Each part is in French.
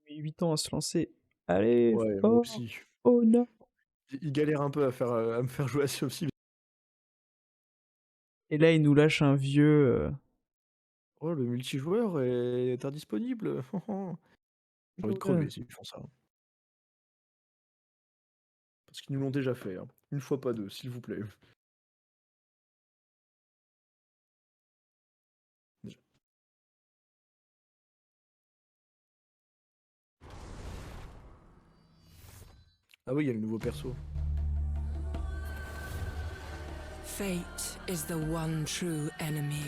mis 8 ans à se lancer. Allez, Ouais, moi fort! aussi. Oh non! Il galère un peu à me faire jouer à Sea of Thieves. Et là, il nous lâche un vieux, Oh, le multijoueur est indisponible. J'ai envie de ouais. crever s'ils font ça. Parce qu'ils nous l'ont déjà fait, hein. Une fois, pas deux, s'il vous plaît. Ah oui, il y a le nouveau perso. Fate is the one true enemy.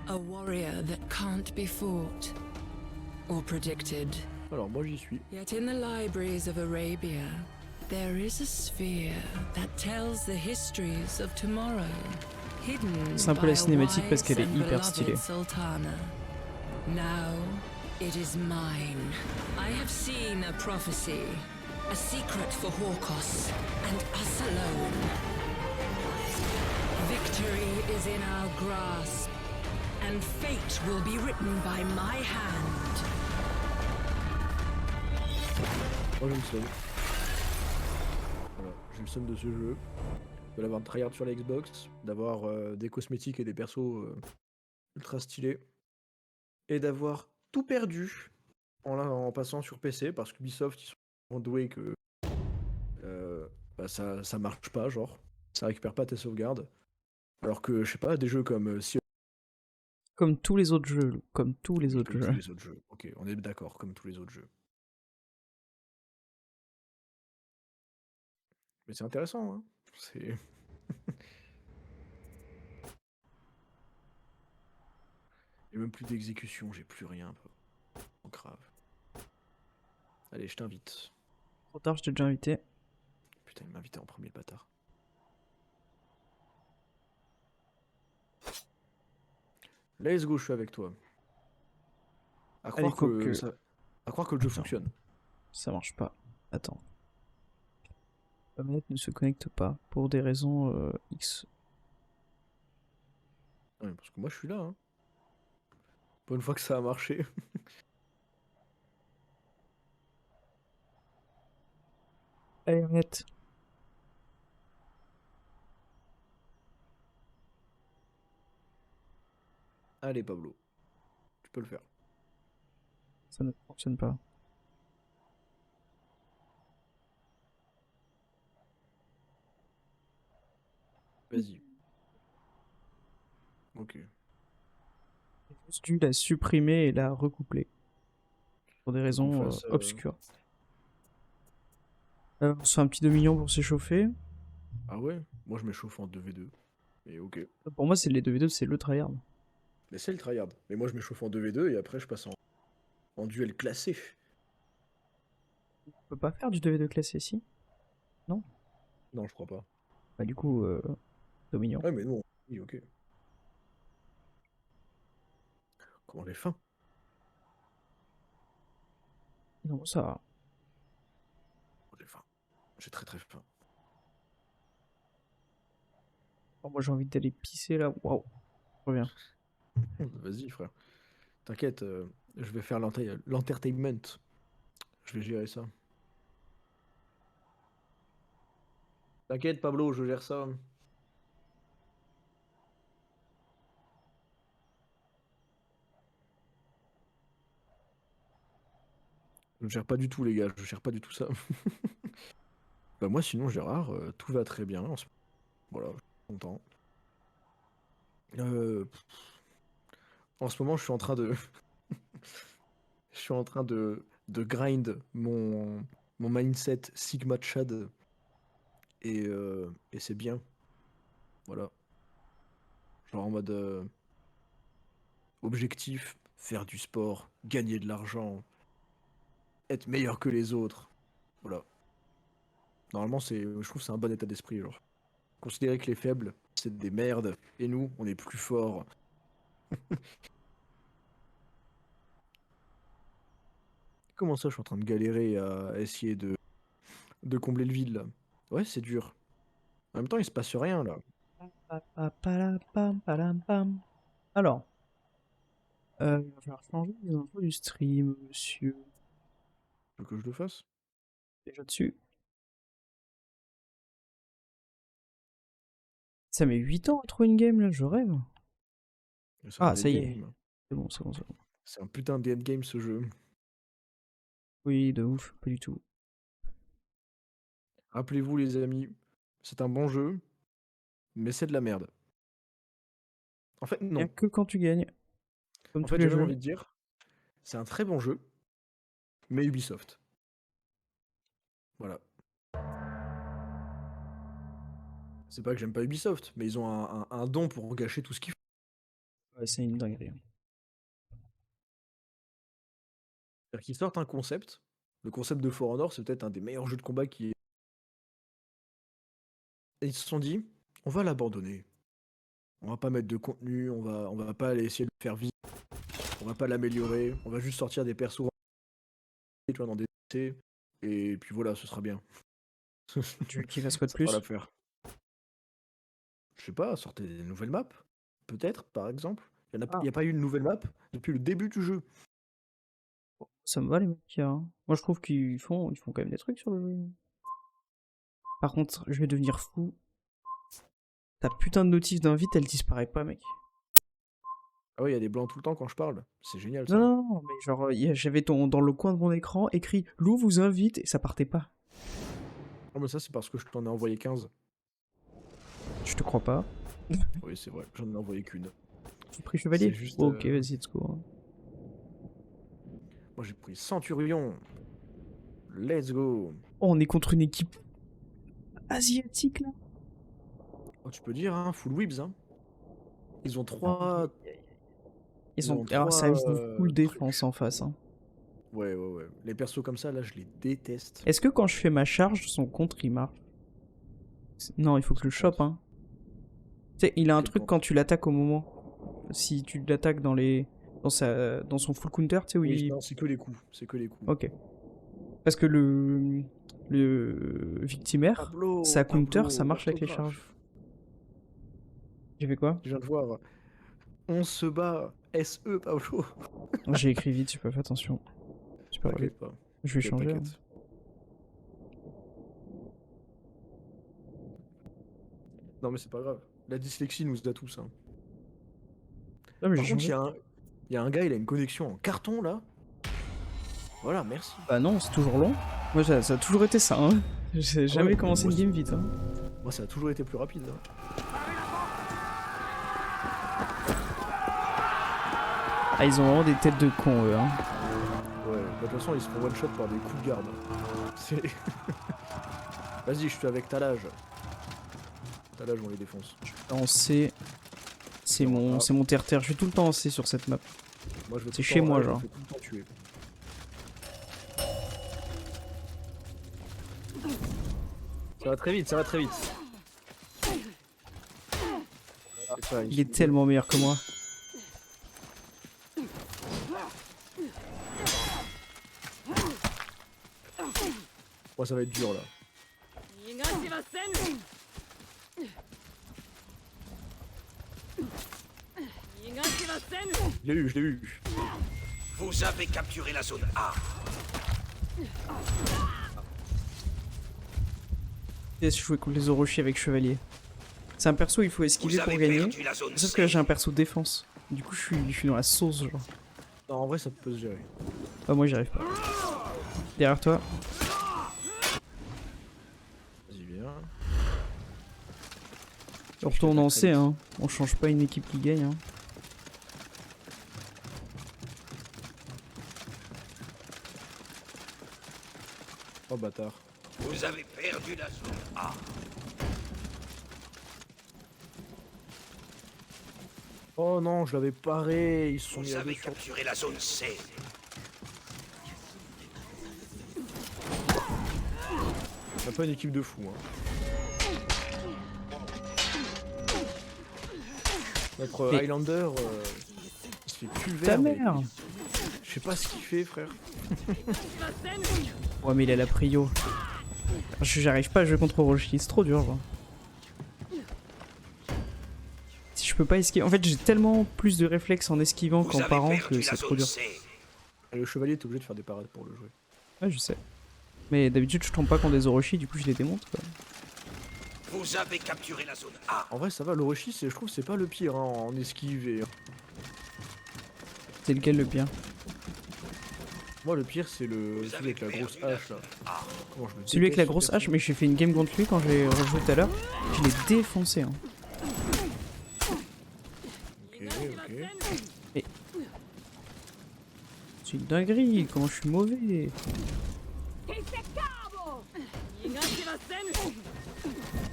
A warrior that can't be fought or predicted. Alors moi j'y suis. Yet in the libraries of Arabia, there is a sphere that tells the histories of tomorrow, hidden C'est un peu by la a cinématique parce wise qu'elle est and hyper beloved stylée. sultana. Now it is mine. I have seen a prophecy, a secret for Horkos and us alone. Victory is in our grasp, and fate will be written by my hand. Moi j'ai le seum. Voilà, j'ai le seum de ce jeu. De l'avoir tryhard sur la Xbox, d'avoir des cosmétiques et des persos ultra stylés. Et d'avoir tout perdu en passant sur PC parce qu'Ubisoft ils sont doués que bah, ça marche pas, genre. Ça récupère pas tes sauvegardes. Alors que, je sais pas, des jeux comme Sea Comme tous les autres jeux, Lou, comme tous les Oui, autres comme tous jeux. les autres jeux. Ok, on est d'accord, comme tous les autres jeux. Mais c'est intéressant, hein. C'est... J'ai même plus d'exécution, j'ai plus rien. Oh, grave. Allez, je t'invite. Trop tard, je t'ai déjà invité. Putain, il m'a invité en premier, le bâtard. Let's go, je suis avec toi. À Allez, croire que quoique... ça... À croire que le jeu Non, fonctionne. ça marche pas. Attends. La manette ne se connecte pas pour des raisons X. Ouais, parce que moi, je suis là, hein. Pour une fois que ça a marché. Allez, manette. Allez, Pablo, tu peux le faire. Ça ne fonctionne pas. Vas-y. Ok. J'ai juste dû la supprimer et la recoupler. Pour des Tu veux qu'on raisons fasse... obscures. On se fait un petit 2 millions pour s'échauffer. Ah ouais? Moi, je m'échauffe en 2v2. Et ok. Pour moi, c'est les 2v2, c'est le tryhard. Mais c'est le tryhard. Mais moi, je m'échauffe en 2v2 et après, je passe en duel classé. On peut pas faire du 2v2 classé ici? Non? Non, je crois pas. Bah du coup, Dominion. Ouais, mais non. Oui, ok. Comment j'ai faim? Non, ça va. J'ai faim. J'ai très très faim. Oh, moi, j'ai envie d'aller pisser là. Waouh. Je reviens. Vas-y, frère. T'inquiète, je vais faire l'entertainment. Je vais gérer ça. T'inquiète, Pablo, je gère ça. Je gère pas du tout, les gars. Je gère pas du tout ça. Bah, moi, sinon, Gérard, tout va très bien. Voilà, je suis content. Euh, En ce moment, je suis en train de, je suis en train de grind mon mindset Sigma Chad et c'est bien. Voilà. Genre en mode objectif, faire du sport, gagner de l'argent, être meilleur que les autres. Voilà. Normalement, je trouve que c'est un bon état d'esprit. Genre, considérer que les faibles, c'est des merdes et nous, on est plus forts. Comment ça, je suis en train de galérer à essayer de combler le vide là? Ouais, c'est dur. En même temps, il se passe rien là. Pam. Alors, il va falloir changer les infos du stream, monsieur. Tu veux que je le fasse? Déjà dessus. Ça met 8 ans à trouver une game là, je rêve. C'est un Ah, ça y est. endgame. C'est bon, c'est bon, c'est bon. C'est un putain d'endgame ce jeu. Oui, de ouf, pas du tout. Rappelez-vous les amis, c'est un bon jeu, mais c'est de la merde. En fait, Y'a non. que quand tu gagnes. Comme En tous fait, les j'ai même jeux. envie de dire, c'est un très bon jeu, mais Ubisoft. Voilà. C'est pas que j'aime pas Ubisoft, mais ils ont un don pour gâcher tout ce qu'ils font. Ouais, c'est une dinguerie. C'est-à-dire qu'ils sortent un concept. Le concept de For Honor, c'est peut-être un des meilleurs jeux de combat qui est. Et ils se sont dit, on va l'abandonner. On va pas mettre de contenu, on va pas aller essayer de le faire vivre. On va pas l'améliorer. On va juste sortir des persos tu vois, dans des DLC. Et puis voilà, ce sera bien. Tu veux qu'il fasse quoi de Ça fera plus? l'affaire. Je sais pas, sortez des nouvelles maps. Peut-être, par exemple. Il n'y a pas eu une nouvelle map depuis le début du jeu. Ça me va les mecs, hein. Moi je trouve qu'ils font quand même des trucs sur le jeu. Par contre, je vais devenir fou. Ta putain de notif d'invite, elle disparaît pas, mec. Ah ouais, il y a des blancs tout le temps quand je parle. C'est génial ça. Non, non, non, mais genre, j'avais dans le coin de mon écran écrit Lou vous invite et ça partait pas. Oh, mais ça, c'est parce que je t'en ai envoyé 15. Je te crois pas. Oui, c'est vrai, j'en ai envoyé qu'une. Tu pris chevalier? C'est juste, Ok, vas-y, let's go. Moi, j'ai pris Centurion. Let's go. Oh, on est contre une équipe asiatique là. Oh, tu peux dire, hein, full whibs, hein. Ils ont trois. Ils ont trois, ça joue full trucs. défense en face. Hein. Ouais. Les persos comme ça, là, je les déteste. Est-ce que quand je fais ma charge, son contre il marche? Non, il faut que je le chope. Hein. Tu sais, il a un Quel truc contre? quand tu l'attaques au moment. Si tu l'attaques dans son full counter, tu sais où Oui, il. non, c'est que les coups. C'est que les coups. Ok. Parce que le victimaire, sa counter, ça marche avec les charges. J'ai fait quoi? Je viens de voir. On se bat. SE, Pablo. J'ai écrit vite, j'ai pas fait attention. J'ai pas T'inquiète pas. Je vais changer. Hein. T'inquiète. Non, mais c'est pas grave. La dyslexie nous a tous. Hein. Non, mais Par j'ai contre, changé. il y a un gars, il a une connexion en carton là. Voilà, merci. Bah non, c'est toujours long. Moi, ça a toujours été ça. Hein. J'ai jamais Ouais, commencé moi une game vite. Hein. Moi, ça a toujours été plus rapide. Hein. Ah, ils ont vraiment des têtes de cons, eux. Hein. Ouais, de toute façon, ils se font one shot par des coups de garde. C'est. Vas-y, je suis avec Talage. Talage, on les défonce. En C, c'est mon terre-terre. Je suis tout le temps en C sur cette map. Moi, je vais C'est tout le chez temps moi, A, je genre. me fais tout le temps tuer. Ça va très vite, ça va très vite. Il est tellement meilleur que moi. Moi, ça va être dur là. Je l'ai eu. Vous avez capturé la zone A. Laisse jouer contre les Orochi avec Chevalier. C'est un perso, il faut esquiver Vous pour avez gagner. perdu la zone Sauf C. que là, j'ai un perso défense. Du coup, je suis dans la sauce, genre. Non, en vrai, ça peut se gérer. Bah, moi, j'y arrive pas. Derrière toi. Vas-y, viens. On retourne en C, hein. On change pas une équipe qui gagne, hein. Oh bâtard. Vous avez perdu la zone A. Oh non, je l'avais paré. Ils se sont mis Vous à avez deux sur. capturé la zone C. On a pas une équipe de fous. Hein. Notre Mais- Highlander, il se fait pulver. Ta mère! Je sais pas ce qu'il fait, frère. Ouais, mais il a la prio. J'arrive pas à jouer contre Orochi, c'est trop dur, genre. Si je peux pas esquiver. En fait, j'ai tellement plus de réflexes en esquivant Vous qu'en avez parant perdu que la c'est trop zone dur. C. Et le chevalier, t'es obligé de faire des parades pour le jouer. Ouais, je sais. Mais d'habitude, je tombe pas contre des Orochi, du coup, je les démonte, quoi. Vous avez capturé la zone A. En vrai, ça va, l'Orochi, je trouve, c'est pas le pire hein, en esquive et. C'est lequel le pire? Moi, le pire, c'est le. Vous Celui avez avec la grosse perdu la hache là. zone A. Comment je me Celui avec la déteste ce grosse perso. hache, mais j'ai fait une game contre lui quand j'ai rejoué tout à l'heure. Je l'ai défoncé, hein. Ok, ok. C'est une dinguerie, comment je suis mauvais.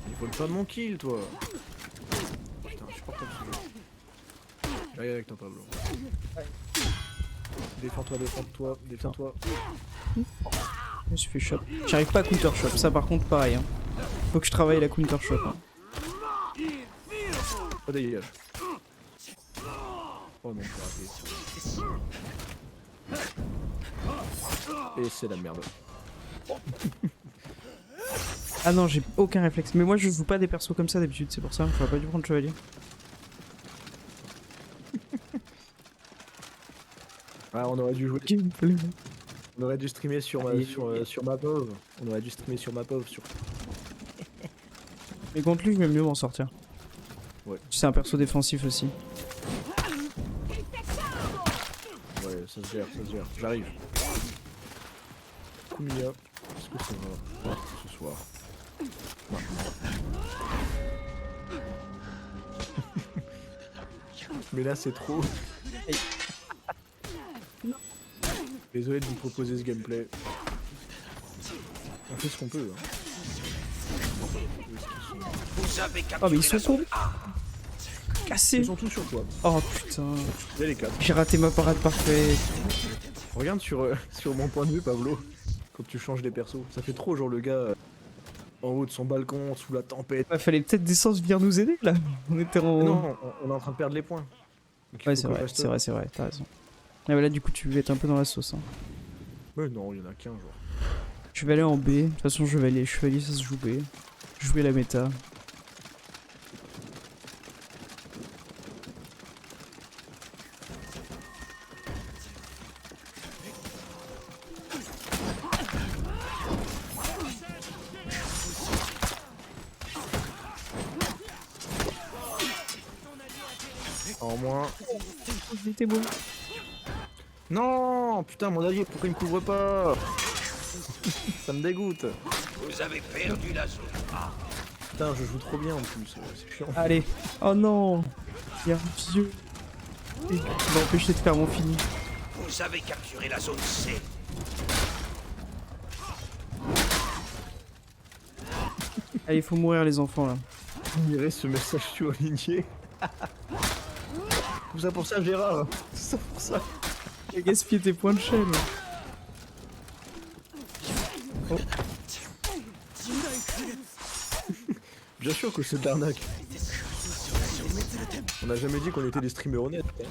Il vole pas de mon kill, toi. Putain, je supporte pas ce jeu. J'arrive avec toi, Pablo. Défends-toi, défends-toi, défends-toi. Je me suis fait shot. J'arrive pas à counter shot, ça par contre pareil. Hein. Faut que je travaille la counter shot. Hein. Oh, dégage. Oh non, j'ai raté. Et c'est la merde. Ah non, j'ai aucun réflexe. Mais moi je joue pas des persos comme ça d'habitude, c'est pour ça. J'aurais pas dû prendre chevalier. Ah, on aurait dû jouer. Gameplay. On aurait dû streamer sur ma POV. On aurait dû streamer sur ma POV. Sur... Mais contre lui, je vais mieux m'en sortir. Ouais. C'est un perso défensif aussi. Ouais, ça se gère, ça se gère. J'arrive. Kumiya, est-ce que ça va ce soir? Mais là, c'est trop. Désolé de vous proposer ce gameplay. On fait ce qu'on peut. Hein. Vous avez capturé Oh mais ils sont la zone cons. A. Cassés. Ils sont tous sur toi. Oh putain. Il y a les 4. J'ai raté ma parade parfaite. Regarde sur mon point de vue, Pablo, quand tu changes les persos. Ça fait trop genre le gars en haut de son balcon, sous la tempête. Il fallait peut-être descendre venir nous aider là. On était en... Mais non, on est en train de perdre les points. Donc, il Ouais faut c'est qu'on vrai, reste- c'est vrai, t'as raison. Ah bah là du coup tu vas être un peu dans la sauce. Hein. Mais non, il y en a qu'un genre. Je vais aller en B. De toute façon je vais aller chevalier, ça se joue B. Jouer la méta. En moins. C'était beau. Non, putain, mon allié, pourquoi il me couvre pas? Ça me dégoûte. Vous avez perdu la zone A. Putain, je joue trop bien en plus, c'est chiant. Allez. Oh non. Il y a un vieux. Il va empêcher de faire mon fini. Vous avez capturé la zone C. Allez, il faut mourir les enfants là. On irait ce message surligné. Tout ça pour ça, Gérard. Tout ça pour ça. T'as gaspillé tes points de chaîne. Oh. Bien sûr que c'est de l'arnaque. On n'a jamais dit qu'on était des streamers honnêtes. Hein.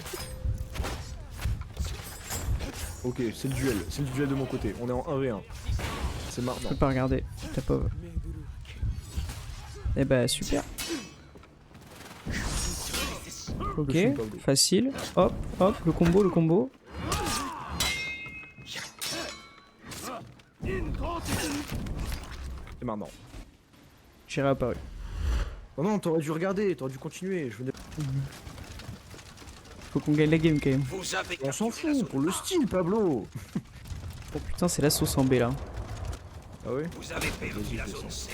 Ok, c'est le duel de mon côté. On est en 1v1. C'est Je maintenant. peux pas regarder. T'as pas. Eh bah super. Ok, Je suis pas obligé. facile. Hop, hop, le combo. C'est maintenant. J'ai réapparu. Oh non, t'aurais dû regarder, t'aurais dû continuer. Je venais... Faut qu'on gagne la game quand même. Vous avez On s'en capturé la fout, zone pour le style, Pablo. Oh putain, c'est la sauce en B là. Ah ouais? Vous avez perdu la zone C.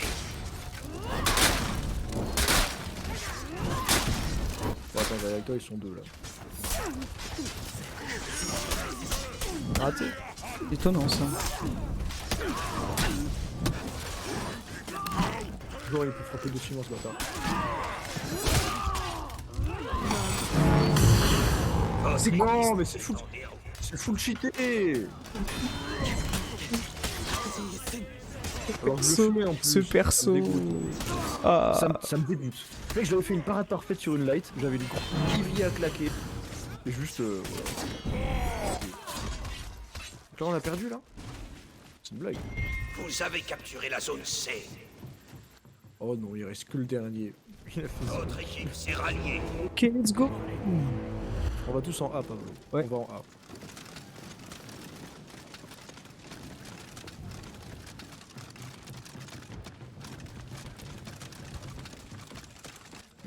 Bon, attends, j'arrive avec toi, ils sont deux là. Raté. Étonnant ça. Toujours il peut frapper dessus dans ce bâtard. Votre Non, équipe mais c'est full, est en déroute. c'est full cheaté. Alors, je le fais en plus. Ce perso. Ça me dégoûte. Ah. Ça me dégoûte. Mec, j'avais fait une parade parfaite sur une light, j'avais le gros kiwi à claquer. Et juste. Voilà. Là, on a perdu là? C'est une blague. Vous avez capturé la zone C. Oh non, il reste que le dernier. Il a fait ça. Votre équipe s'est ralliée. Ok, let's go. On va tous en A, Pablo. Ouais. On va en A.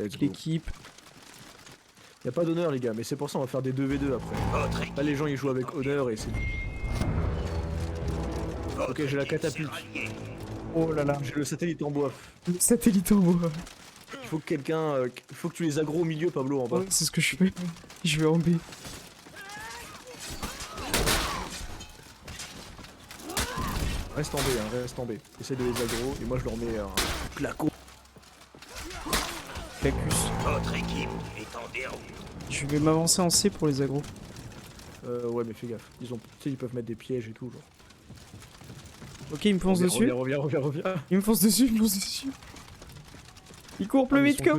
Let's go. L'équipe. Y a pas d'honneur, les gars, mais c'est pour ça on va faire des 2v2 après. Votre équipe Là, les gens ils jouent avec honneur et c'est. votre Ok, j'ai la équipe catapulte. s'est ralliée. Oh là là. J'ai le satellite en bois. Le satellite en bois. Il faut que quelqu'un. Il faut que tu les aggro au milieu, Pablo, en bas. Ouais, c'est ce que je fais. Je vais en B. Reste en B, hein, reste en B. Essaye de les aggro et moi je leur mets un claco. Cacus. Votre équipe est en déroute. Je vais m'avancer en C pour les agros. Ouais, mais fais gaffe. Tu sais, ils peuvent mettre des pièges et tout. Genre. Ok, il me fonce dessus. Reviens. Il me fonce dessus, Il court plus vite que...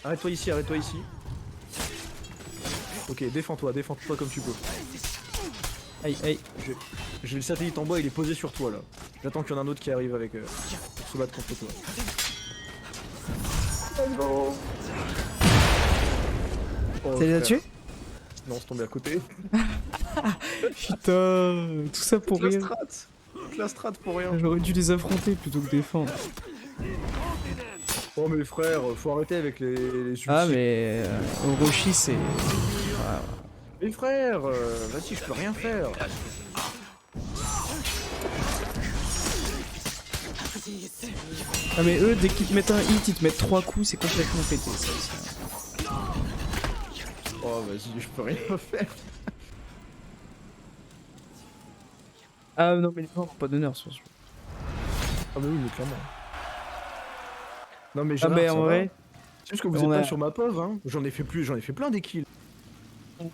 Arrête-toi ici. Ok, défends-toi comme tu peux. Aïe, aïe. J'ai le satellite en bois, il est posé sur toi là. J'attends qu'il y en a un autre qui arrive avec pour se battre contre toi. Oh, Ça les a frère. tués? Non, c'est tombé à côté. Putain, tout ça pour La rien. strat. La strat pour rien. J'aurais dû les affronter plutôt que défendre. Oh mais frère, faut arrêter avec les suicides. Ah mais Orochi c'est... Mais frère, vas-y, je peux rien faire. Ah mais eux dès qu'ils te mettent un hit, ils te mettent 3 coups, c'est complètement pété ça aussi. Oh vas-y, je peux rien faire. Ah non mais les gens n'ont pas d'honneur sur ce jeu. Ah mais oui, mais clairement. Non mais Ah Gérard, mais ça en va. vrai, C'est juste que vous on êtes a- pas sur ma pauvre, hein. J'en ai fait plein des kills. un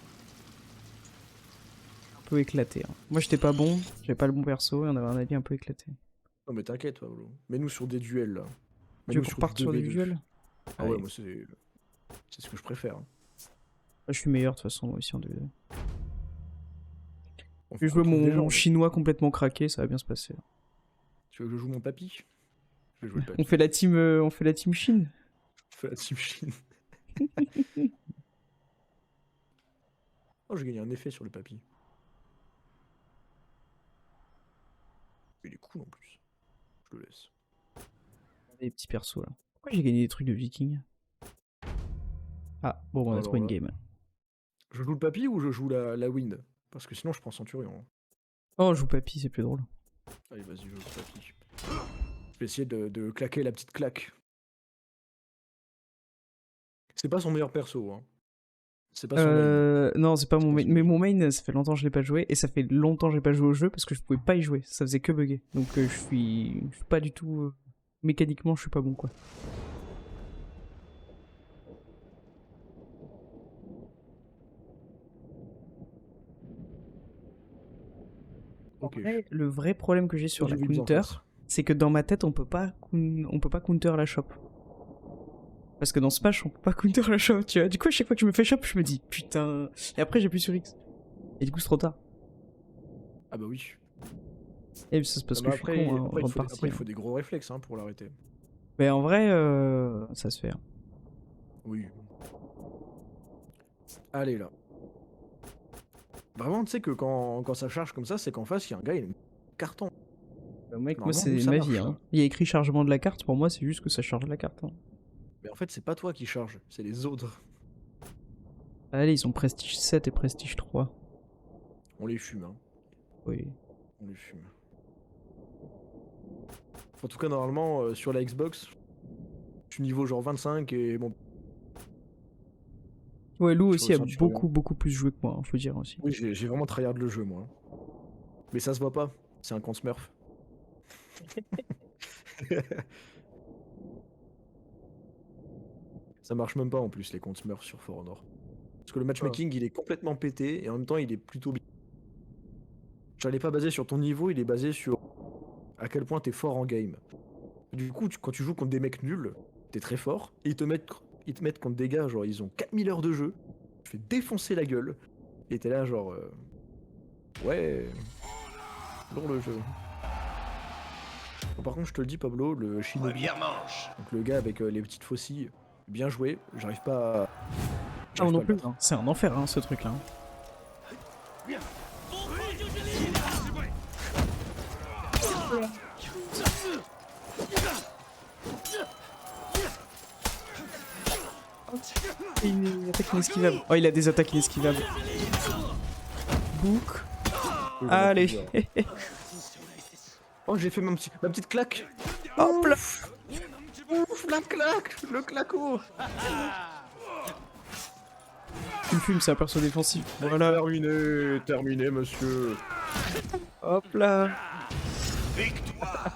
peu éclaté. Hein. Moi j'étais pas bon, j'avais pas le bon perso et on avait un avis un peu éclaté. Non mais t'inquiète, Pablo. Mets-nous sur des duels là. Tu veux Mets-nous qu'on parte sur des 2v2. duels? Ah ouais, Allez. moi c'est ce que je préfère. Hein. Moi, je suis meilleur de toute façon moi aussi en 2v2. On Je vais fait jouer un truc des mon gens, chinois complètement craqué, ça va bien se passer. Tu veux que je joue mon papy? Je vais jouer le papy. On fait la team Chine. On fait la team Chine. Oh, j'ai gagné un effet sur le papy. Il est cool en plus. Je le laisse. Des petits persos là. Pourquoi j'ai gagné des trucs de viking? Ah, bon, on a Alors trouvé une là. game. Je joue le papy ou je joue la wind? Parce que sinon je prends Centurion. Oh, je joue papy, c'est plus drôle. Allez, vas-y, je joue le papy. Je vais essayer de claquer la petite claque. C'est pas son meilleur perso, hein. C'est pas son main. Non, c'est pas mon pas main. son Mais main. mon main, ça fait longtemps que je l'ai pas joué et ça fait longtemps que j'ai pas joué au jeu parce que je pouvais pas y jouer. Ça faisait que bugger. Donc je suis pas du tout. Mécaniquement, je suis pas bon quoi. Ok. Après, le vrai problème que j'ai sur la J'ai vu des counter, enfaces. c'est que dans ma tête, on peut pas counter la shop. Parce que dans Smash, on peut pas counter la shop, tu vois. Du coup, à chaque fois que je me fais shop, je me dis putain. Et après, j'appuie sur X. Et du coup, c'est trop tard. Ah bah oui. Et ça, c'est parce Ah que bah je suis con en après, grande partie. après, il faut des gros réflexes hein, pour l'arrêter. Mais en vrai, ça se fait. Hein. Oui. Allez là. Vraiment, tu sais que quand ça charge comme ça, c'est qu'en face, il y a un gars, il a un carton. Mec, moi, Normalement, c'est ça ma marche, vie. hein. Hein. Il y a écrit chargement de la carte, pour moi, c'est juste que ça charge la carte. Hein. Mais en fait, c'est pas toi qui charge, c'est les autres. Allez, ils ont Prestige 7 et Prestige 3. On les fume, hein. Oui. On les fume. En tout cas, normalement, sur la Xbox, je suis niveau genre 25 et bon. Ouais, Lou Je aussi a ressens, tu beaucoup plus joué que moi, hein, faut dire aussi. Oui, j'ai vraiment tryhard le jeu, moi. Mais ça se voit pas, c'est un compte Smurf. Ça marche même pas en plus, les comptes Smurf sur For Honor. Parce que le matchmaking, il est complètement pété et en même temps, il est plutôt bien. Genre, il est pas basé sur ton niveau, il est basé sur à quel point t'es fort en game. Du coup, quand tu joues contre des mecs nuls, t'es très fort, et ils te mettent contre des gars, genre ils ont 4000 heures de jeu, tu fais défoncer la gueule, et t'es là genre... ouais... Lourd le jeu. Bon, par contre, je te le dis Pablo, le Shinobi, Revirement-manche. donc le gars avec les petites faucilles, bien joué, j'arrive pas à... Ah, j'arrive non pas à plus, le battre. hein. C'est un enfer, hein, ce truc-là. attaque inesquivable. Oh, il a des attaques inesquivables. Book. Oui, j'en ai Allez. plusieurs. Oh, j'ai fait ma petite claque. Hop là. Ouf, la claque. Le claquot. Tu me fumes, c'est un perso défensif. Voilà. Terminé, monsieur. Hop là. Victoire.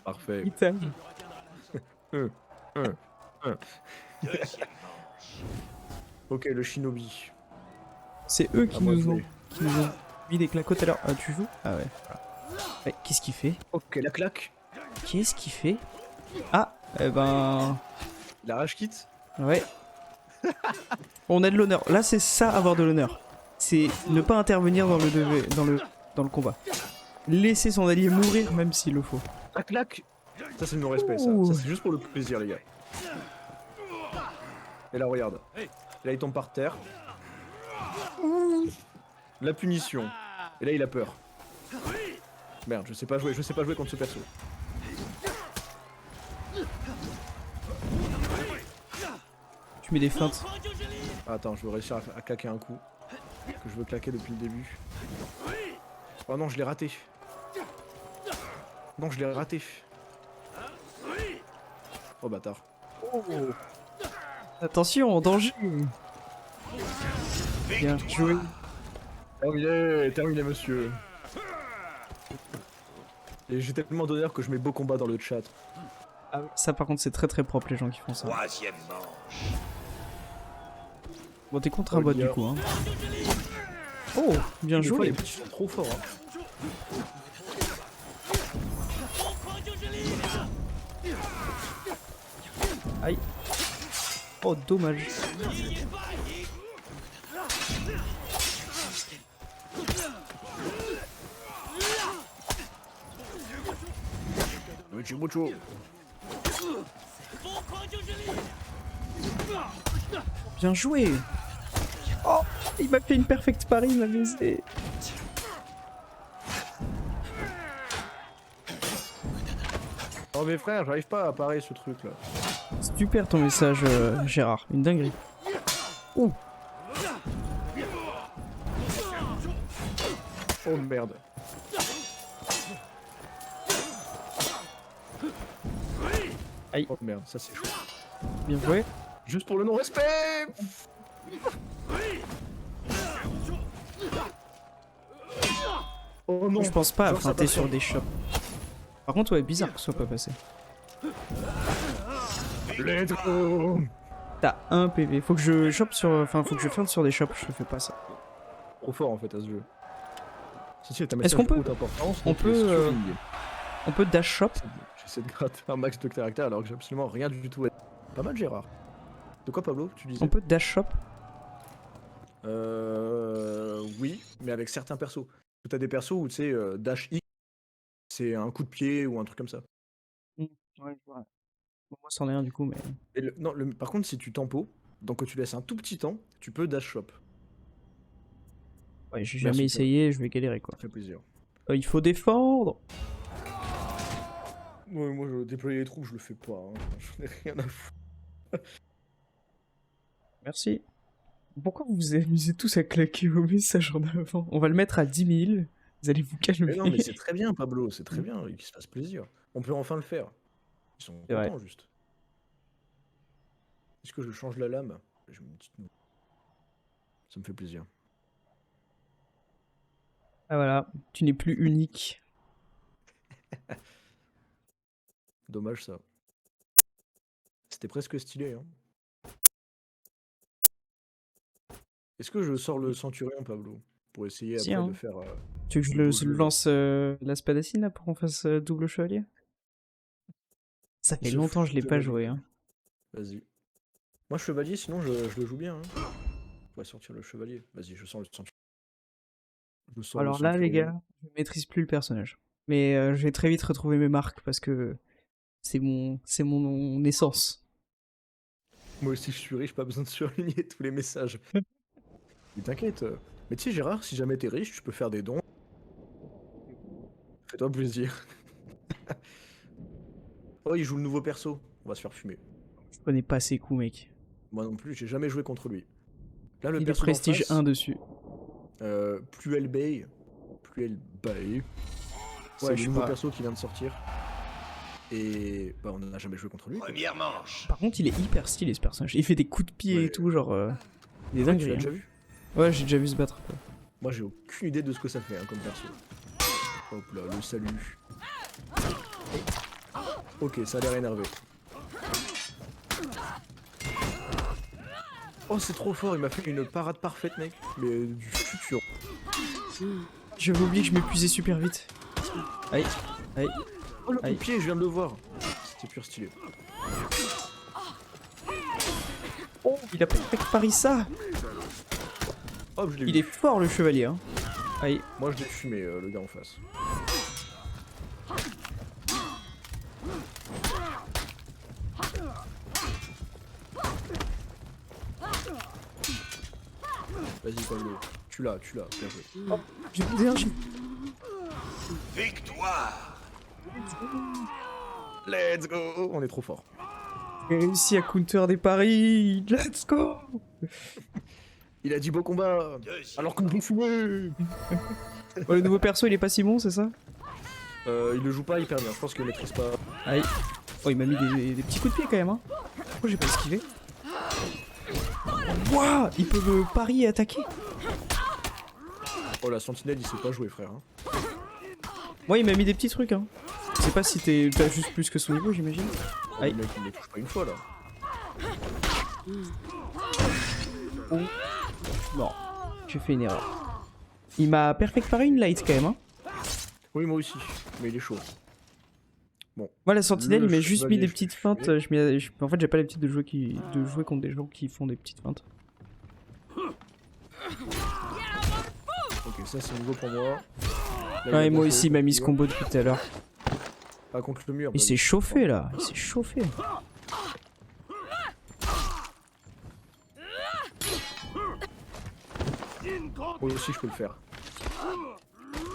Parfait. Putain. Deuxième Ok, le shinobi. C'est eux Ah, moi, je l'ai. qui nous ont mis des clacotes à l'heure. Ah, tu joues? Ah ouais. Voilà. Ouais, qu'est-ce qu'il fait? Ok, la claque. Qu'est-ce qu'il fait? Ah, eh ben... La rage kit. Ouais. On a de l'honneur. Là, c'est ça, avoir de l'honneur. C'est ne pas intervenir dans le combat. Laisser son allié mourir, même s'il le faut. La claque. Ça, c'est le non-respect, ça. Ouh. Ça, c'est juste pour le plaisir, les gars. Et là, regarde. Et là, il tombe par terre. La punition. Et là, il a peur. Merde, je sais pas jouer contre ce perso. Tu mets des feintes. Ah, attends, je veux réussir à claquer un coup. Que je veux claquer depuis le début. Oh non, je l'ai raté. Non, je l'ai raté. Oh, bâtard. Attention, danger. Bien joué. Terminé, monsieur. Et j'ai tellement d'honneur que je mets beau combat dans le chat. Ah oui, ça par contre c'est très propre les gens qui font ça. Troisième manche. Bon t'es contre un bot du coup hein. Oh, bien Des fois, joué. les petits sont trop forts. Hein. Aïe. Oh dommage. Mucho. Bien joué. Oh, il m'a fait une perfect parry, il m'a baisé. Oh mes frères, j'arrive pas à parer ce truc là. Super ton message Gérard, une dinguerie. Ouh. Oh merde. Aïe. Oh merde, ça c'est chaud. Bien joué. Juste pour le non-respect. Oh non. Je pense pas à Genre, ça feinter passe sur pas. des shops. Par contre ouais, bizarre que ce soit pas passé. Let's go. T'as un PV. Faut que je chope sur. Enfin faut que je feinte sur des shops, je fais pas ça. Trop fort en fait à ce jeu. Ceci est un Est-ce message qu'on peut- haute importance, on donc peut, les euh, surligner. On peut dash shop. J'essaie de gratter un max de caractère alors que j'ai absolument rien du tout. Pas mal Gérard. De quoi Pablo tu disais? On peut dash shop. Oui, mais avec certains persos. T'as des persos où tu sais, dash X, c'est un coup de pied ou un truc comme ça. Ouais, je vois. Bon, moi c'en est un du coup mais. Et non, par contre, si tu tempo, donc que tu laisses un tout petit temps, tu peux dash shop. Ouais, j'ai Merci, jamais essayé, je vais galérer quoi. Ça fait plaisir. Il faut défendre. Ouais, moi, je déployer les troupes, je le fais pas. Hein. J'en ai rien à foutre. Merci. Pourquoi vous vous amusez tous à claquer vos messages en avant? On va le mettre à 10 000. Vous allez vous calmer. Mais non, mais c'est très bien, Pablo, c'est très bien, qu'il se fasse plaisir. On peut enfin le faire. Ils sont C'est vrai. contents, juste. Est-ce que je change la lame? J'ai une petite note. Ça me fait plaisir. Ah voilà, tu n'es plus unique. Dommage, ça. C'était presque stylé, hein. Est-ce que je sors le centurion, Pablo? Pour essayer Si, après hein. de faire... Tu veux que je double- lance la spadacine là pour qu'on fasse double chevalier? Ça fait Ce longtemps que je l'ai pas chevalier. joué. Hein. Vas-y. Moi, chevalier, sinon, je le joue bien. Hein. Je pourrais sortir le chevalier. Vas-y, je sors le centurion. Je sors le Alors là, les centurion. gars, je maîtrise plus le personnage. Mais je vais très vite retrouver mes marques parce que c'est mon essence. Moi aussi, je suis riche, pas besoin de surligner tous les messages. Mais t'inquiète. Mais tu sais, Gérard, si jamais t'es riche, tu peux faire des dons. Fais-toi plaisir. Oh, il joue le nouveau perso. On va se faire fumer. Je connais pas ses coups, mec. Moi non plus, j'ai jamais joué contre lui. Là, le Il est perso d'en prestige face, 1 dessus. plus elle baille, plus elle baille. C'est Ouais, le je sais nouveau pas. perso qui vient de sortir. Et bah, on n'a jamais joué contre lui. quoi. Première manche. Par contre, il est hyper stylé ce personnage. Il fait des coups de pied Ouais. et tout, genre. Il est Tu dingue. l'as déjà vu? Ouais, j'ai déjà vu se battre. Quoi. Moi, j'ai aucune idée de ce que ça fait hein, comme perso. Hop là, le salut. Ok, ça a l'air énervé. Oh, c'est trop fort, il m'a fait une parade parfaite, mec. Mais du futur. J'avais oublié que je m'épuisais super vite. Aïe, aïe. Oh, le coup de Aïe. pied, je viens de le voir. C'était pur stylé. Oh, il a pas fait que Paris ça. Hop, je l'ai Il vu. est fort le chevalier. Hein. Aïe. Moi, je l'ai fumé, le gars en face. Vas-y, Pablo. Tu l'as, bien joué. J'ai plus d'énergie. Victoire. Let's go. On est trop fort. J'ai réussi à counter des paris. Let's go. Il a dit beau combat. Deuxième. Alors qu'on peut fumer. Oh, le nouveau perso, il est pas si bon, c'est ça? Il le joue pas hyper bien. Je pense qu'il maîtrise pas. Aïe. Oh, il m'a mis des petits coups de pied quand même. Hein. Pourquoi j'ai pas esquivé? Wouah, il peut me parier et attaquer. Oh, la sentinelle, il sait pas jouer, frère. Hein. Moi, il m'a mis des petits trucs. Hein. Je sais pas si t'as juste plus que son niveau, j'imagine. Oh, Aïe. le mec, il les touche pas une fois là. Non, j'ai fait une erreur. Il m'a perfect paré une light quand même. Hein. Oui, moi aussi. Mais il est chaud. Moi, la sentinelle, Le il m'a juste mis chevalier, des je petites suis feintes. En fait, j'ai pas l'habitude de jouer contre des gens qui font des petites feintes. Ok, ça c'est nouveau pour moi. Là, il Ouais, a et moi bien aussi, joué il m'a mis ce contre le combo depuis tout à l'heure. mur. Ah, contre le mur. Il bah s'est oui. chauffé là, il s'est chauffé. Moi aussi, je peux le faire.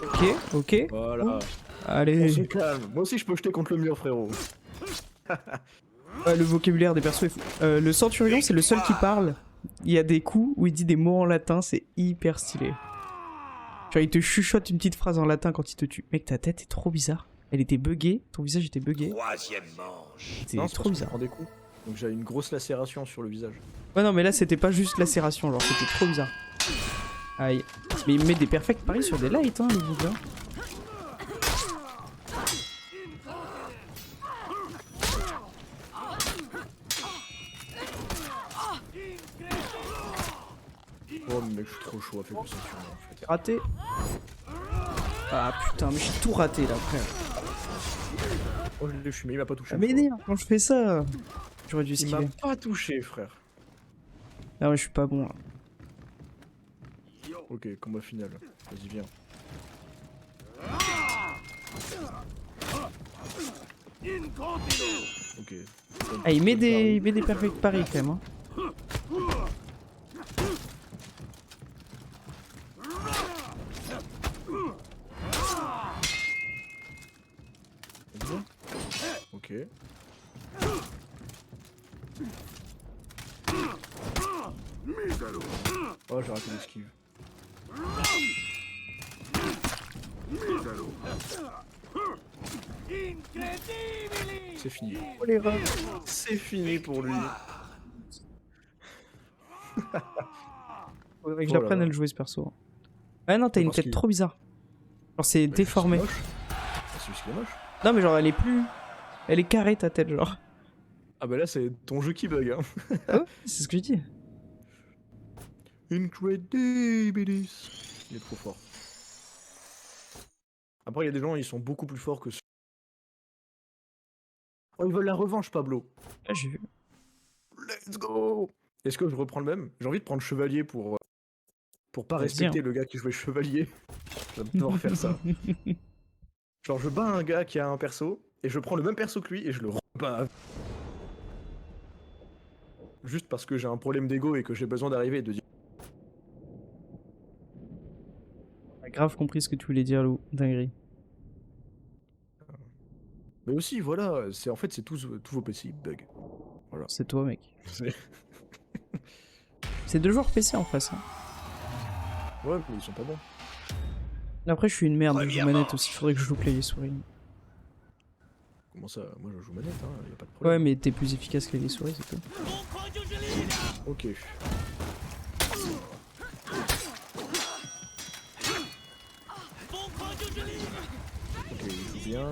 Ok, ok. Voilà. On se Allez. calme. Moi aussi, je peux jeter contre le mur, frérot. Ouais, le vocabulaire des persos est fou. Le centurion, c'est le seul qui parle. Il y a des coups où il dit des mots en latin, c'est hyper stylé. Genre, il te chuchote une petite phrase en latin quand il te tue. Mec, ta tête est trop bizarre. Elle était buggée, ton visage était buggé. Troisième manche. C'était Non, c'est trop parce que je bizarre. prends des coups. Donc j'ai une grosse lacération sur le visage. Ouais, non, mais là, c'était pas juste lacération, genre, c'était trop bizarre. Aïe. Mais il met des perfects paris sur des lights, hein, le bouquin. Oh, mais mec, je suis trop chaud à faire le ceinture en fait. Raté. Ah putain, mais j'ai tout raté là, frère. Oh, je l'ai fumé, il m'a pas touché. Ça une fois. m'énerve quand je fais ça. J'aurais dû Il m'a esquiver. pas touché, frère. Ah ouais, je suis pas bon là. Ok, combat final. Vas-y, viens. Ok. Ah, il met des perfects paris quand même. Hein. Ok. Oh, j'ai raté l'esquive. C'est fini. Oh les rats. C'est fini pour lui. Faudrait que Oh là j'apprenne là. à le jouer ce perso. Ah non, t'as une Parce tête qu'il- trop bizarre. Genre c'est Bah, déformé. C'est moche. Ah, c'est juste qu'il est moche. Non mais genre elle est plus... Elle est carrée ta tête genre. Ah bah là c'est ton jeu qui bug hein. Ah ouais, c'est ce que je dis. Incredibilis. Il est trop fort. Après il y a des gens ils sont beaucoup plus forts que ceux. Oh ils veulent la revanche Pablo. Ah j'ai vu. Let's go. Est-ce que je reprends le même? J'ai envie de prendre chevalier pour pas Vas-y, respecter hein. le gars qui jouait chevalier. J'adore faire ça. Genre je bats un gars qui a un perso et je prends le même perso que lui et je le rebats. Juste parce que j'ai un problème d'ego et que j'ai besoin d'arriver et de dire J'ai grave compris ce que tu voulais dire Lou. Dinguerie. Mais aussi, voilà, c'est en fait, c'est tous vos PC bug. Voilà. C'est toi, mec. C'est- C'est 2 joueurs PC en face. Hein. Ouais, mais ils sont pas bons. Après, je suis une merde, je joue Première manette manche. aussi. Faudrait que je joue clavier souris. Comment ça? Moi, je joue manette, hein, y a pas de problème. Ouais, mais t'es plus efficace clavier souris, c'est tout. Ok. Ok, il joue bien.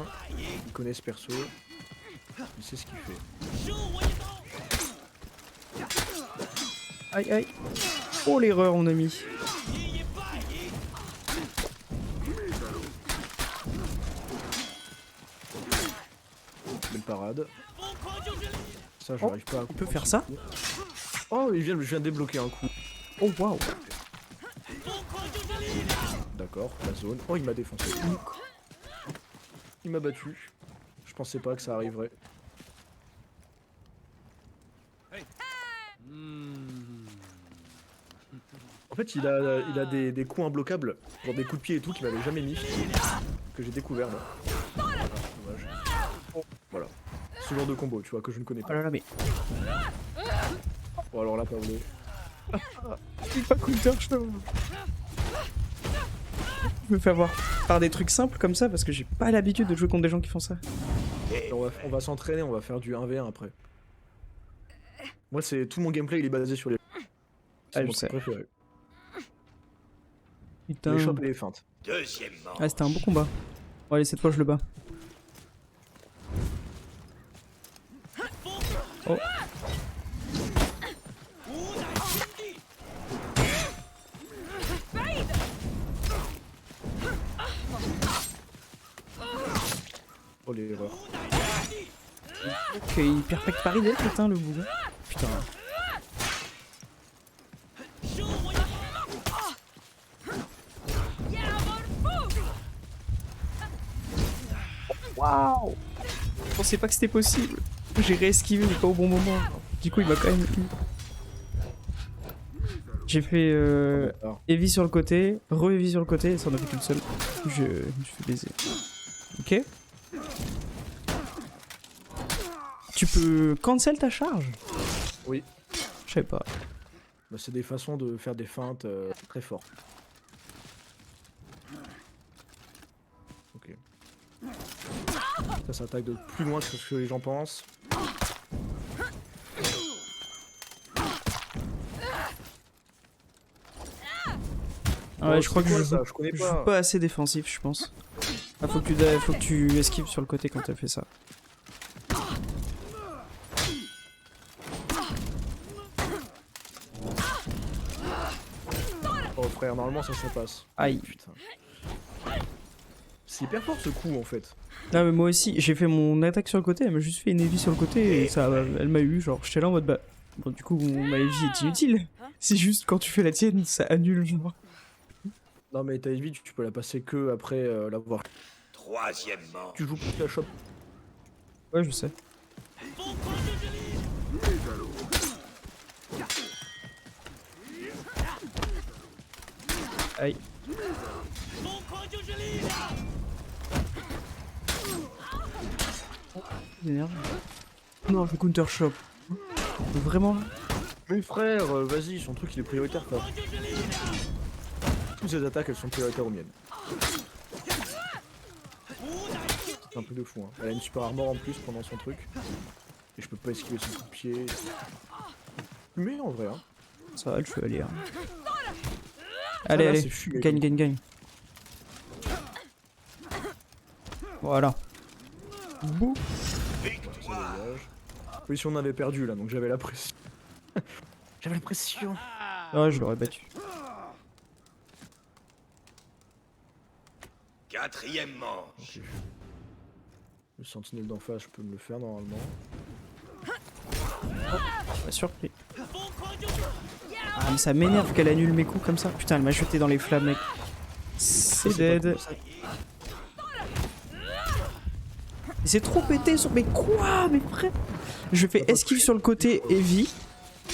Il connaît ce perso. Il sait ce qu'il fait. Aïe, aïe. Oh, l'erreur, mon ami. Belle parade. Ça, je n'arrive pas à. il peut faire ça? Oh, je viens de débloquer un coup. Oh, waouh. D'accord, la zone. Oh, il m'a défoncé. Il m'a battu. Je pensais pas que ça arriverait. En fait, il a des coups imbloquables, genre des coups de pied et tout qu'il m'avait jamais mis, que j'ai découvert là. Ah, dommage. Voilà. Ce genre de combo, tu vois, que je ne connais Oh pas. là là, mais. Bon, alors là, Pablo. Il pas counter, je me fais avoir par des trucs simples comme ça parce que j'ai pas l'habitude de jouer contre des gens qui font ça. On va s'entraîner, on va faire du 1v1 après. Moi, c'est tout mon gameplay, il est basé sur les. C'est Ah, mon je sais. truc préféré. Putain. Les chops et les feintes. Deuxième manche. Ah, c'était un beau combat. Bon, allez, cette fois, je le bats. Oh. Oh, l'erreur. Ok, il perfect paris d'elle, putain, le bout. Putain. Waouh! Je pensais pas que c'était possible. J'ai réesquivé, mais pas au bon moment. Du coup, il m'a quand même eu. J'ai fait Alors, heavy sur le côté, re-heavy sur le côté, et ça en a fait qu'une seule. Je me suis fait baiser. Ok. Tu peux cancel ta charge? oui. Je sais pas. Bah, c'est des façons de faire des feintes très fortes. Ok. Ça attaque de plus loin que ce que les gens pensent. Ouais, Oh, je crois c'est que quoi, je ça joue, Je connais je pas. joue pas assez défensif, je pense. Ah, faut que tu esquives sur le côté quand t'as fait ça. Oh frère, normalement ça passe. Aïe. Putain. C'est hyper fort ce coup en fait. Non, mais moi aussi, j'ai fait mon attaque sur le côté, elle m'a juste fait une heavy sur le côté et ça, elle m'a eu, genre, j'étais là en mode bah. Bon, du coup, ma heavy est inutile. C'est juste quand tu fais la tienne, ça annule, genre. Non mais ta vie tu peux la passer que après l'avoir. Troisième manche. Tu joues plus la shop. Ouais, je sais. Aïe. Énerve. Non, je counter shop. Vraiment là? Mais frère, vas-y, son truc il est prioritaire quoi. Toutes ces attaques elles sont prioritaires aux miennes. C'est un truc de fou hein. Elle a une super armor en plus pendant son truc. Et je peux pas esquiver son coup de pied. Mais en vrai hein. Ça va, je vais aller. Hein. Ça, Allez, là, allez, c'est fumé, gagne, quoi. gagne, gagne. Voilà. Bouh. Victoire. Oui, si on avait perdu là, donc j'avais la pression. J'avais la pression. Ouais, je l'aurais battu. Quatrième manche. Ok. Le sentinelle d'en face, je peux me le faire normalement. Pas surpris. Ah, mais ça m'énerve qu'elle annule mes coups comme ça. Putain, elle m'a jeté dans les flammes, mec. C'est dead. Et c'est trop pété sur. Mais quoi? Mais frère. Je fais esquive sur le côté heavy.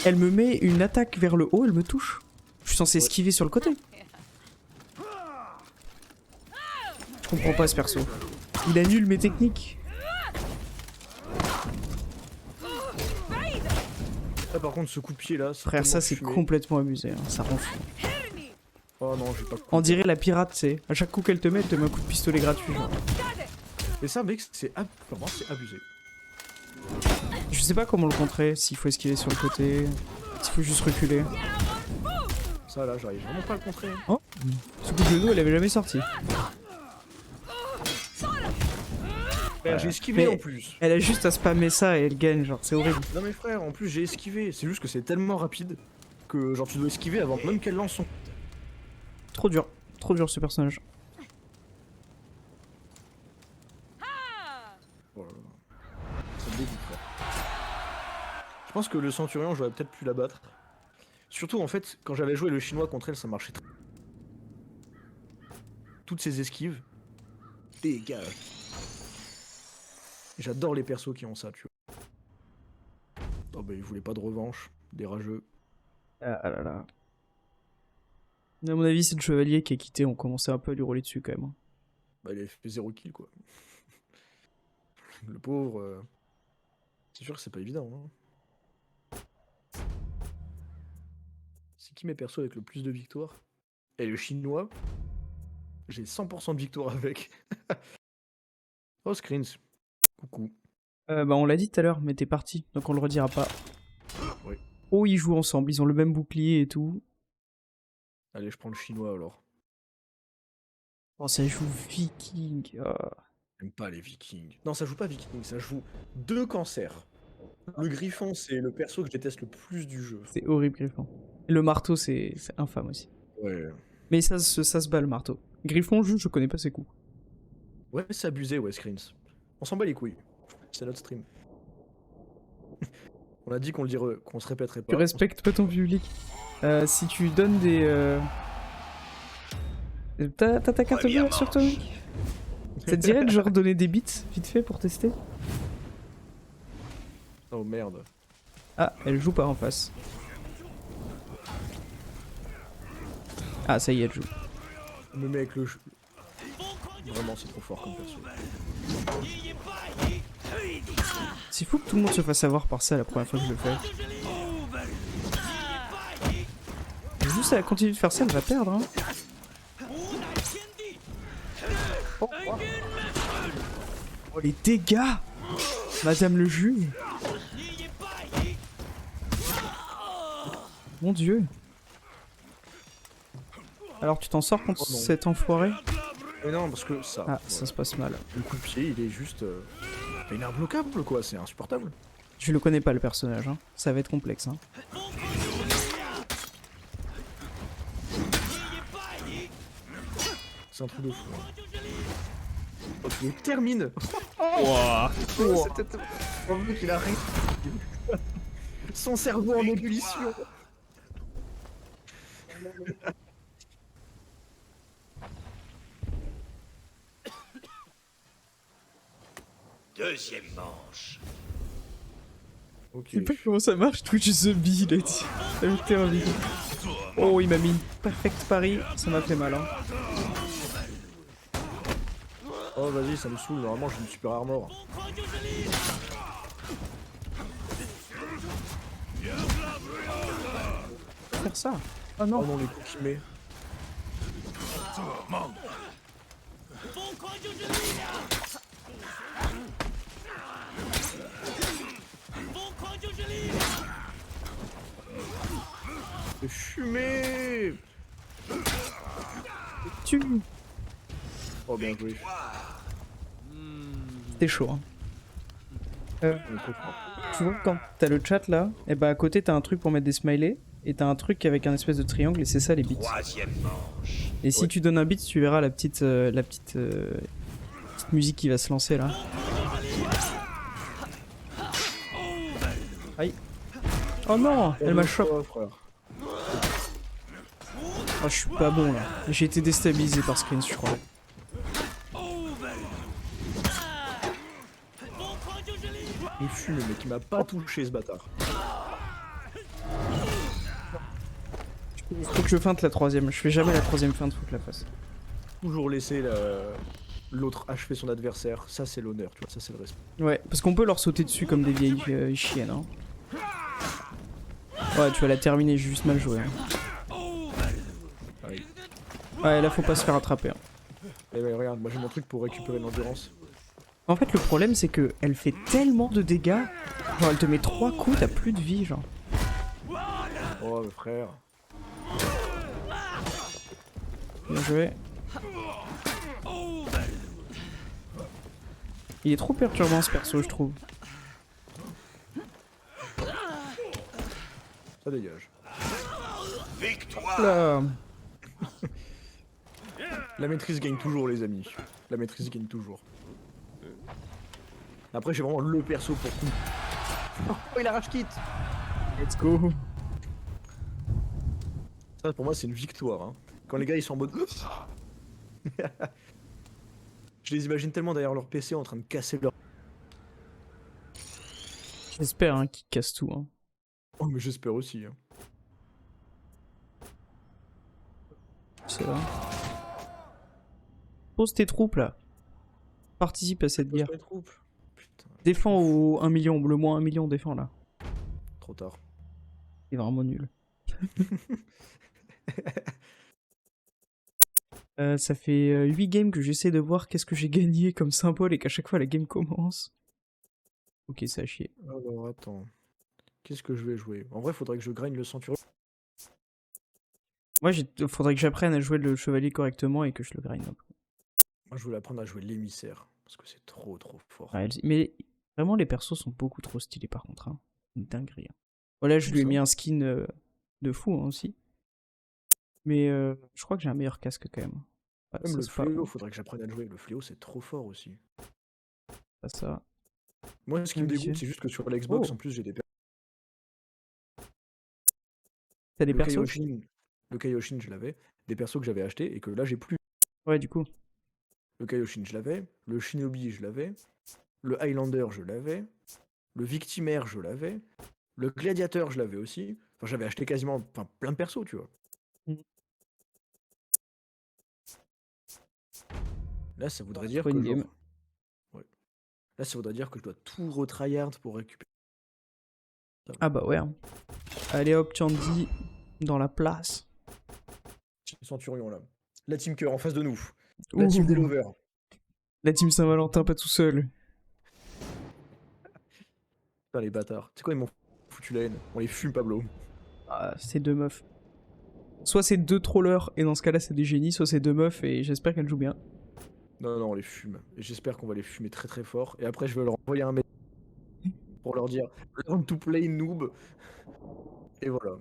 Elle me met une attaque vers le haut, elle me touche. Je suis censé esquiver sur le côté. Je comprends pas ce perso. Il annule mes techniques. Là, par contre, ce coup de pied là, Frère, ça c'est fumé. complètement abusé, hein. Ça rend fou. Oh non, j'ai pas. On dirait la pirate, tu sais. À chaque coup qu'elle te met, elle te met un coup de pistolet gratuit. Genre. Et ça, mec, c'est vraiment c'est abusé. Je sais pas comment le contrer, s'il faut esquiver sur le côté, s'il faut juste reculer. Ça là, j'arrive vraiment pas à le contrer. Hein. Oh, ce coup de genou, elle avait jamais sorti. J'ai esquivé Mais- en plus. Elle a juste à spammer ça et elle gagne, genre c'est horrible. Non mais frère, en plus j'ai esquivé. C'est juste que c'est tellement rapide que genre tu dois esquiver avant même qu'elle lance son. Trop dur ce personnage. Oh là là. Ça me dégoûte, frère. Je pense que le Centurion, j'aurais peut-être pu la battre. Surtout en fait, quand j'avais joué le chinois contre elle, ça marchait très. Toutes ces esquives. Dégage. J'adore les persos qui ont ça, tu vois. Oh bah ils voulaient pas de revanche, des rageux. Ah là là. À mon avis, c'est le chevalier qui a quitté, on commençait un peu à lui rouler dessus quand même. Bah il avait fait 0 kill quoi. Le pauvre. C'est sûr que c'est pas évident. Hein. C'est qui mes persos avec le plus de victoires? Et le chinois, j'ai 100% de victoire avec. Oh Screens. Coucou. Bah on l'a dit tout à l'heure, mais t'es parti, donc on le redira pas. Oui. Oh, ils jouent ensemble, ils ont le même bouclier et tout. Allez, je prends le chinois alors. Oh, ça joue viking. Ah. J'aime pas les vikings. Non, ça joue pas viking, ça joue 2 cancers. Le griffon, c'est le perso que je déteste le plus du jeu. C'est horrible, Griffon. Et le marteau, c'est infâme aussi. Ouais. Mais ça se bat le marteau. Griffon, juste, je connais pas ses coups. Ouais, c'est abusé, ouais, Screens. On s'en bat les couilles. C'est notre stream. On a dit qu'on qu'on se répéterait pas. Tu respectes pas ton public. Si tu donnes des... T'as ta carte bleue sur toi, mec? Ça te dirait de genre donner des bits, vite fait, pour tester? Oh merde. Ah, elle joue pas en face. Ah, ça y est, elle joue. On me met avec le jeu. Vraiment, c'est trop fort comme perso. C'est fou que tout le monde se fasse avoir par ça la première fois que je le fais. Juste, elle continue de faire ça, elle va perdre, hein. Oh, les dégâts! Madame le juge! Mon dieu! Alors, tu t'en sors contre Oh non. cet enfoiré? Mais non, parce que ça. Ah, voilà. ça se passe mal. Le coup de pied, il est juste. Il est imbloquable, quoi, c'est insupportable. Je le connais pas le personnage, hein. Ça va être complexe, hein. C'est un truc de fou. Hein. Oh, il termine. Ouah. C'était. Oh, mec, il a rien. Son cerveau en ébullition. Deuxième manche. Ok. Je sais pas comment ça marche, Twitch Zombie, il a dit. Ça m'a été envie. Oh, il m'a mis une perfect pari, ça m'a fait mal, hein. Oh, vas-y, ça me saoule. Normalement, j'ai une super armor. Faire ça? Oh Oh non. non, les coups qu'il met. C'est fumé. Tu. Oh, bien joué. C'était chaud, hein. On est trop fort. Tu vois, quand t'as le chat là, et bah à côté t'as un truc pour mettre des smileys, et t'as un truc avec un espèce de triangle, et c'est ça les bits. Troisième manche. Et si Ouais. tu donnes un bit, tu verras la petite musique qui va se lancer là. Aïe. Oh non, elle m'a choqué. Oh, frère. Oh, je suis pas bon là. J'ai été déstabilisé par Screens, je crois. Il fume, mais qui m'a pas touché ce bâtard. Faut que je feinte la troisième. Je fais jamais la troisième feinte, faut que je la fasse. Toujours laisser l'autre achever son adversaire, ça c'est l'honneur, tu vois, ça c'est le respect. Ouais, parce qu'on peut leur sauter dessus comme des vieilles chiennes. Hein. Ouais, tu vas la terminer, j'ai juste mal joué. Hein. Ah oui. Ouais, là faut pas se faire attraper. Hein. Eh ben regarde, moi j'ai mon truc pour récupérer l'endurance. En fait, le problème c'est que elle fait tellement de dégâts. Genre, elle te met 3 coups, t'as plus de vie, genre. Oh le frère. Bien joué. Il est trop perturbant ce perso, je trouve. Ça dégage. Là. La maîtrise gagne toujours les amis. La maîtrise gagne toujours. Après j'ai vraiment le perso pour tout. Oh il a rage kit. Let's go. Ça pour moi c'est une victoire. Hein. Quand les gars ils sont en mode... Je les imagine tellement derrière leur PC en train de casser leur... J'espère hein, qu'il casse tout. Hein. Oh mais j'espère aussi. Hein. C'est vrai. Pose tes troupes là. Participe à cette guerre. Les troupes. Putain, Défends au 1 million, le moins 1 million défends là. trop tard. C'est vraiment nul. Ça fait 8 games que j'essaie de voir qu'est-ce que j'ai gagné comme symbole et qu'à chaque fois la game commence. Ok, ça a chier. Alors attends. Qu'est-ce que je vais jouer? En vrai faudrait que je grind le centurion. Moi, faudrait que j'apprenne à jouer le chevalier correctement et que je le grind un peu. Moi je voulais apprendre à jouer l'émissaire. Parce que c'est trop fort. Ouais, mais vraiment, les persos sont beaucoup trop stylés par contre. Hein. Une dinguerie. Hein. Voilà, je lui ai mis un skin de fou hein, aussi. Mais je crois que j'ai un meilleur casque quand même. Ouais, Même ça, le c'est pas fléau, faudrait que j'apprenne à le jouer. Le fléau c'est trop fort aussi. pas ça. Moi ce qui me dégoûte c'est juste que sur l'Xbox en plus j'ai des T'as des le persos Kaioshin, le Kaioshin je l'avais, des persos que j'avais achetés et que là j'ai plus. Ouais, du coup. Le Kaioshin je l'avais, le Shinobi je l'avais, le Highlander je l'avais, le Victimaire je l'avais, le Gladiateur je l'avais aussi. Enfin j'avais acheté quasiment plein de persos tu vois. Là ça voudrait dire que genre... Ouais. Là ça voudrait dire que je dois tout retryhard pour récupérer. Ah bah ouais. Hein. Allez hop, Chandy dans la place. Team Centurion là. La Team Cœur en face de nous. La Team des Lovers. La Team Saint-Valentin pas tout seul. Putain les bâtards. Tu sais quoi ils m'ont foutu la haine. On les fume Pablo. Ah, c'est deux meufs. Soit c'est deux trollers et dans ce cas-là c'est des génies, soit c'est deux meufs et j'espère qu'elles jouent bien. Non on les fume. Et j'espère qu'on va les fumer très fort. Et après je vais leur envoyer un message pour leur dire learn to play noob. Et voilà.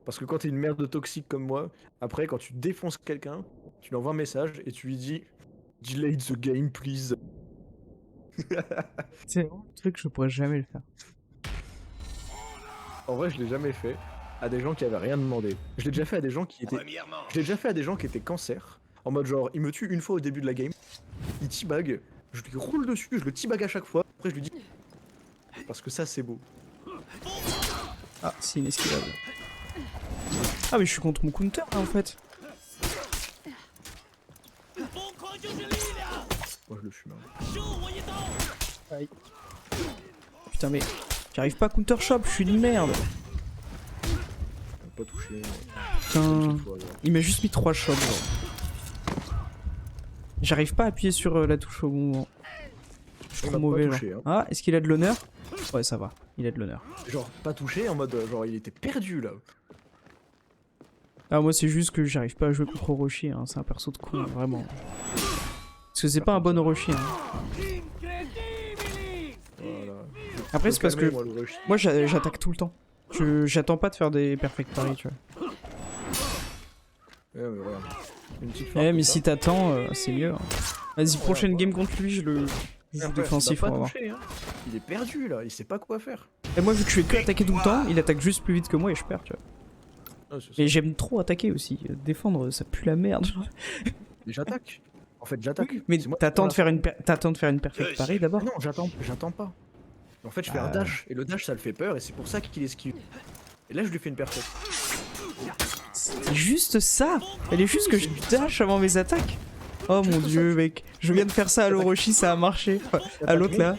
Parce que quand t'es une merde toxique comme moi, après quand tu défonces quelqu'un, tu lui envoies un message et tu lui dis delay the game please. C'est vraiment un truc que je pourrais jamais le faire. En vrai je l'ai jamais fait à des gens qui avaient rien demandé. Je l'ai déjà fait à des gens qui étaient... Je l'ai déjà fait à des gens qui étaient cancer. En mode genre il me tue une fois au début de la game, il teabag, je lui roule dessus, je le teabag à chaque fois, après je lui dis... Parce que ça c'est beau. Ah, c'est inesquivable. Ah mais je suis contre mon counter là en fait. Moi je le fume. Hein. Aïe. Putain mais j'arrive pas à counter shop, je suis une merde. Pas touché. Putain, il m'a juste mis 3 shots. J'arrive pas à appuyer sur la touche au bon moment. Je suis trop mauvais là. Touché, hein. Ah, est-ce qu'il a de l'honneur? Ouais, ça va, il a de l'honneur. Genre pas touché en mode genre il était perdu là. Ah, moi c'est juste que j'arrive pas à jouer contre Orochi, hein. C'est un perso de con, vraiment. Parce que c'est pas un bon Orochi. Hein. Voilà. Après, c'est parce que moi j'attaque. j'attaque tout le temps. J'attends pas de faire des perfect parry, tu vois. Ouais, mais voilà. Une petite Mais si t'attends, c'est mieux. Hein. Vas-y, prochaine game contre lui, je le joue défensif, on va voir. Hein. Il est perdu là, il sait pas quoi faire. Et moi, vu que je fais que attaquer tout le temps, il attaque juste plus vite que moi et je perds, tu vois. Ah, et j'aime trop attaquer aussi. Défendre, ça pue la merde. Mais j'attaque. En fait, j'attaque. Mais t'attends de faire une perfect parry d'abord. Non, j'attends pas. En fait, je fais un dash et le dash ça le fait peur et c'est pour ça qu'il esquive. Et là, je lui fais une perfect. C'est juste ça. Elle est juste que je dash avant mes attaques. Oh mon dieu, mec. Je viens de faire ça à l'Orochi, ça a marché. Enfin, à l'autre là.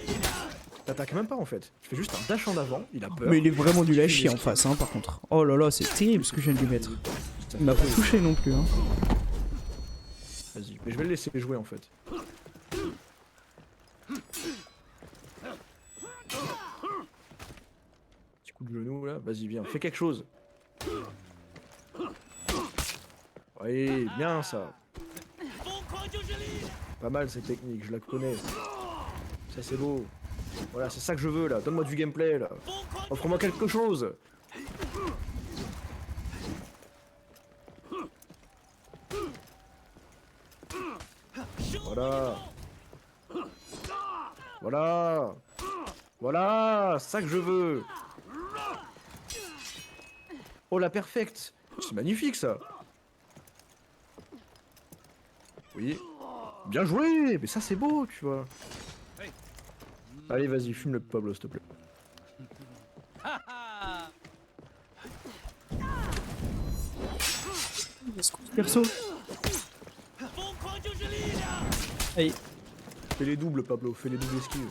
t'attaques même pas en fait. Tu fais juste un dash en avant, il a peur. Mais il est vraiment nul à chier en face, hein, par contre. Oh là là, c'est terrible ce que je viens de lui mettre. Il m'a pas touché non plus, hein. Vas-y, mais je vais le laisser jouer en fait. Petit coup de genou là, vas-y viens, fais quelque chose. Oui, bien ça. Pas mal cette technique, je la connais. Ça c'est beau. Voilà, c'est ça que je veux là, donne-moi du gameplay là. Offre-moi quelque chose. Voilà. Voilà. Voilà, c'est ça que je veux. Oh la perfecte. C'est magnifique ça. Oui. Bien joué. Mais ça c'est beau, tu vois. Allez, vas-y, fume le Pablo, s'il te plaît. Perso. Allez. Fais les doubles, Pablo, fais les doubles esquives.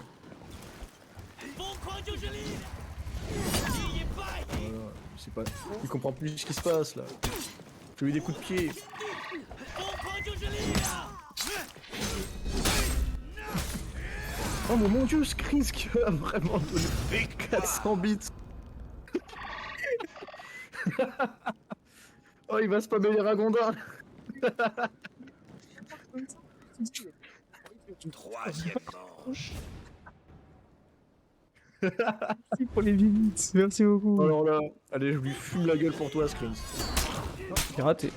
Voilà, c'est pas... Il comprend plus ce qui se passe là. Je lui ai des coups de pied. Oh mon dieu, Skrisk a vraiment donné 400 bits. Oh, il va spammer les ragondins. Troisième manche. Merci pour les visites, merci beaucoup. Alors là, allez, je lui fume la gueule pour toi, Skrins. J'ai raté.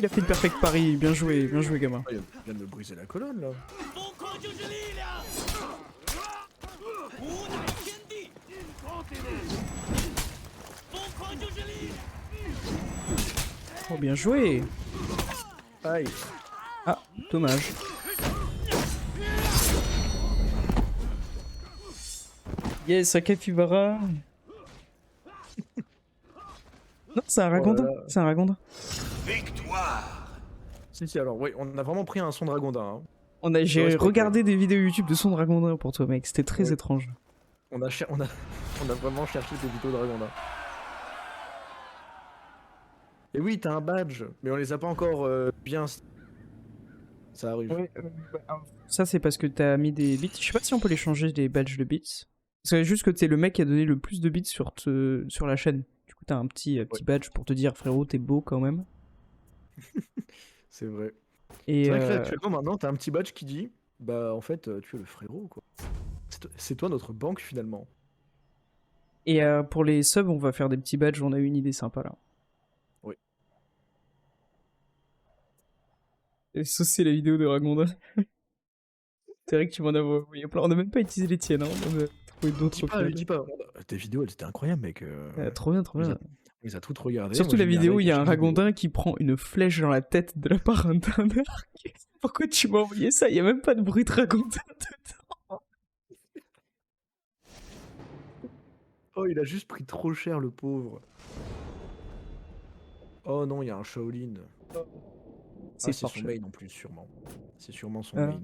Il a fait le perfect pari, bien joué gamin. Oh, il vient de me briser la colonne là. Oh bien joué. Aïe. Ah, dommage. Yes, un capybara. Non, c'est un ragondin, là là. c'est un ragondin. Victoire. Si, alors, oui, on a vraiment pris un son de ragondin. Hein. J'ai respecte, regardé des vidéos YouTube de son de ragondin pour toi mec, c'était très Ouais. étrange. On a vraiment cherché des vidéos de ragondin. Et oui, t'as un badge, mais on les a pas encore bien. Ça arrive. Ça c'est parce que t'as mis des bits. Je sais pas si on peut les changer des badges de bits. C'est juste que t'es le mec qui a donné le plus de bits sur la chaîne. Du coup t'as un petit badge pour te dire frérot t'es beau quand même. C'est vrai. Et C'est vrai que là, actuellement, maintenant, t'as un petit badge qui dit bah, en fait, tu es le frérot, quoi. C'est toi notre banque, finalement. et pour les subs on va faire des petits badges, on a une idée sympa là. Oui. Et ça c'est la vidéo de Ragondin. C'est vrai que tu m'en as envoyé plein. On a même pas utilisé les tiennes, hein. On a trouvé d'autres faits. Dis pas. Tes vidéos, elles étaient incroyables, mec. Trop bien, trop bien. On les a toutes regardées. Surtout moi, la j'ai mis vidéo où like il y a à un chaque vidéo. ragondin qui prend une flèche dans la tête de la part d'un arc. Pourquoi tu m'as envoyé ça? Il y a même pas de bruit de ragondin dedans. Oh, il a juste pris trop cher, le pauvre. Oh non, il y a un Shaolin. C'est son fort. main en plus, sûrement. C'est sûrement son Ah. main.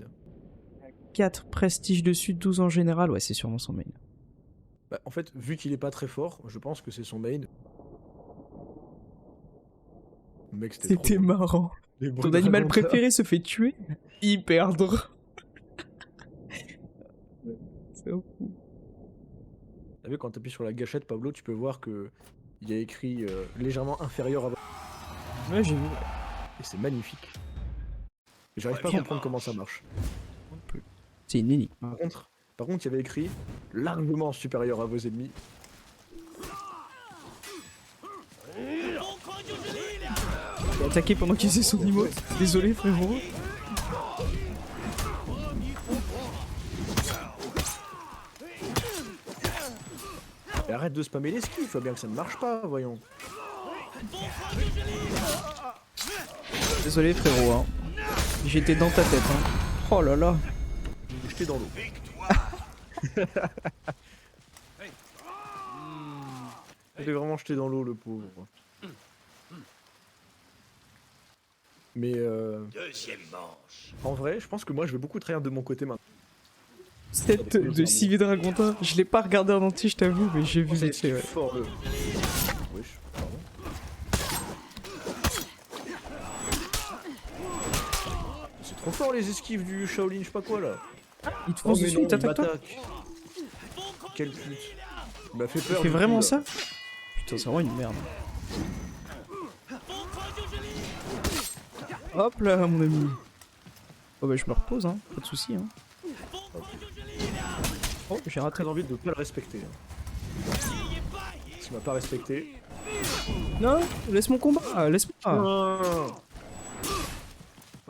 4 prestiges dessus, 12 en général. Ouais, c'est sûrement son main. Bah, en fait, vu qu'il est pas très fort, je pense que c'est son main. Mec, C'était trop... marrant. Les bruits Ton de animal ragondin. préféré se fait tuer. Hyper drôle. C'est fou. T'as vu, quand t'appuies sur la gâchette, Pablo, tu peux voir que il y a écrit légèrement inférieur à... Ouais, j'ai vu. Et c'est magnifique. Et j'arrive pas à comprendre comment ça marche. C'est une énigme. Par contre, il y avait écrit largement supérieur à vos ennemis. Il a attaqué pendant qu'il faisait son emote. Désolé, frérot. Et arrête de spammer les skis, il faut bien que ça ne marche pas, voyons. Désolé, frérot. Hein. J'étais dans ta tête. Hein. Oh là là. Je vais jeter dans l'eau. Je l'ai vraiment jeté dans l'eau, le pauvre. Mais Deuxième manche. en vrai, je pense que moi je vais beaucoup tryhard de mon côté maintenant. Cette de Civi Dragonta, je l'ai pas regardé en entier, je t'avoue, mais j'ai vu C'est vite fait, ouais. fort le. Wesh, pardon. C'est trop fort les esquives du Shaolin, je sais pas quoi là. Il te fonce mais dessus, non, il t'attaque toi? m'attaque. Quelle pute. Il m'a fait Il peur. fait du vraiment coup, là. ça? Putain, c'est vraiment une merde. Hop là, mon ami. Oh bah je me repose, hein, pas de soucis. Hein. Oh, j'ai raté. Très envie de pas le respecter. S'il m'a pas respecté. Non, laisse mon combat, laisse-moi. Ah.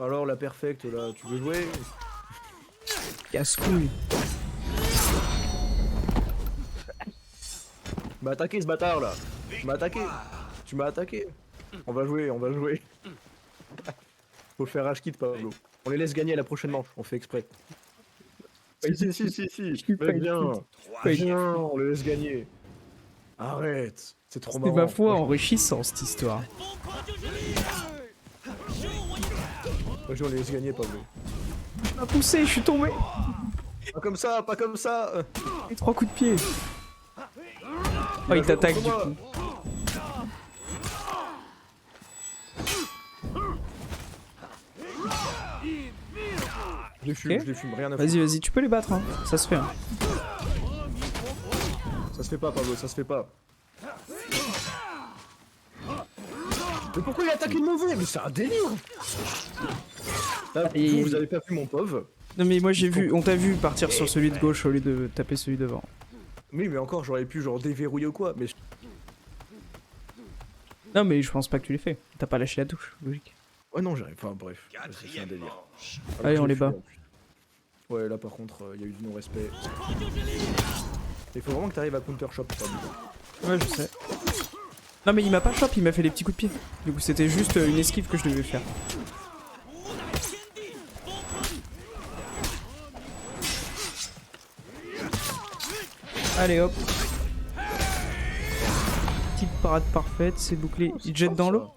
Alors la perfecte là, tu veux jouer? Casse-couille. Il m'a attaqué ce bâtard là. Il m'a attaqué. Tu m'as attaqué. On va jouer, on va jouer. Faut faire rage kit Pablo. On les laisse gagner à la prochaine manche, on fait exprès. Si. suis pas Viens, Troisième viens, on les laisse gagner. Arrête, c'est trop C'est marrant. ma foi enrichissant cette histoire. Vas-y, on les laisse gagner Pablo. Tu m'as poussé, je suis tombé. Pas comme ça, pas comme ça. Et 3 coups de pied. Oh, il t'attaque du Contre coup. Je les fume, rien à foutre. Vas-y, vas-y, tu peux les battre, hein. Ça se fait. Hein. Ça se fait pas Pablo, ça se fait pas. Mais pourquoi il a attaqué le mauvais? Mais c'est un délire. Là, vous avez pas vu mon pauvre. Non mais moi j'ai vu, on t'a vu partir sur celui de gauche au lieu de taper celui devant. Oui, mais encore, j'aurais pu genre déverrouiller ou quoi. Mais Non mais je pense pas que tu l'aies fait. T'as pas lâché la touche, logique. ouais, non, j'arrive. Enfin, bref. C'est un Quatrième délire. manche. Alors Allez, que on je les l'ai bat. fait, en plus. Ouais, là par contre, il y a eu du non-respect. Il faut vraiment que t'arrives à counter shop. Ouais, je sais. Non mais il m'a pas chop, il m'a fait les petits coups de pied. Du coup c'était juste une esquive que je devais faire. Allez hop. Petite parade parfaite, c'est bouclé. Il jette dans l'eau.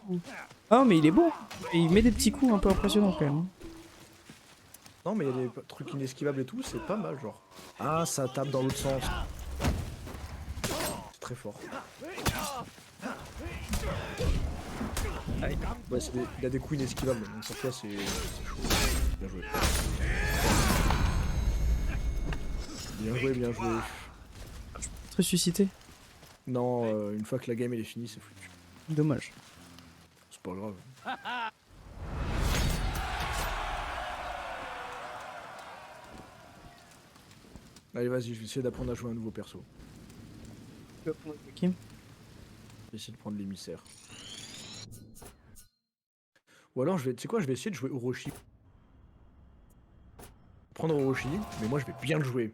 Ah mais il est bon. Et il met des petits coups un peu impressionnants quand même. Non, mais il y a des trucs inesquivables et tout, c'est pas mal, genre. Ah, ça tape dans l'autre sens. C'est très fort. Ouais, il a des coups inesquivables, donc pour toi c'est chaud. Bien joué. Bien joué, bien joué. Ressuscité. Non, une fois que la game elle est finie, c'est foutu. Dommage. C'est pas grave. Allez, vas-y, je vais essayer d'apprendre à jouer un nouveau perso. Tu vas prendre Kim ? Je vais essayer de prendre l'émissaire. Ou alors, tu sais quoi, je vais essayer de jouer Orochi. Prendre Orochi, mais moi je vais bien le jouer.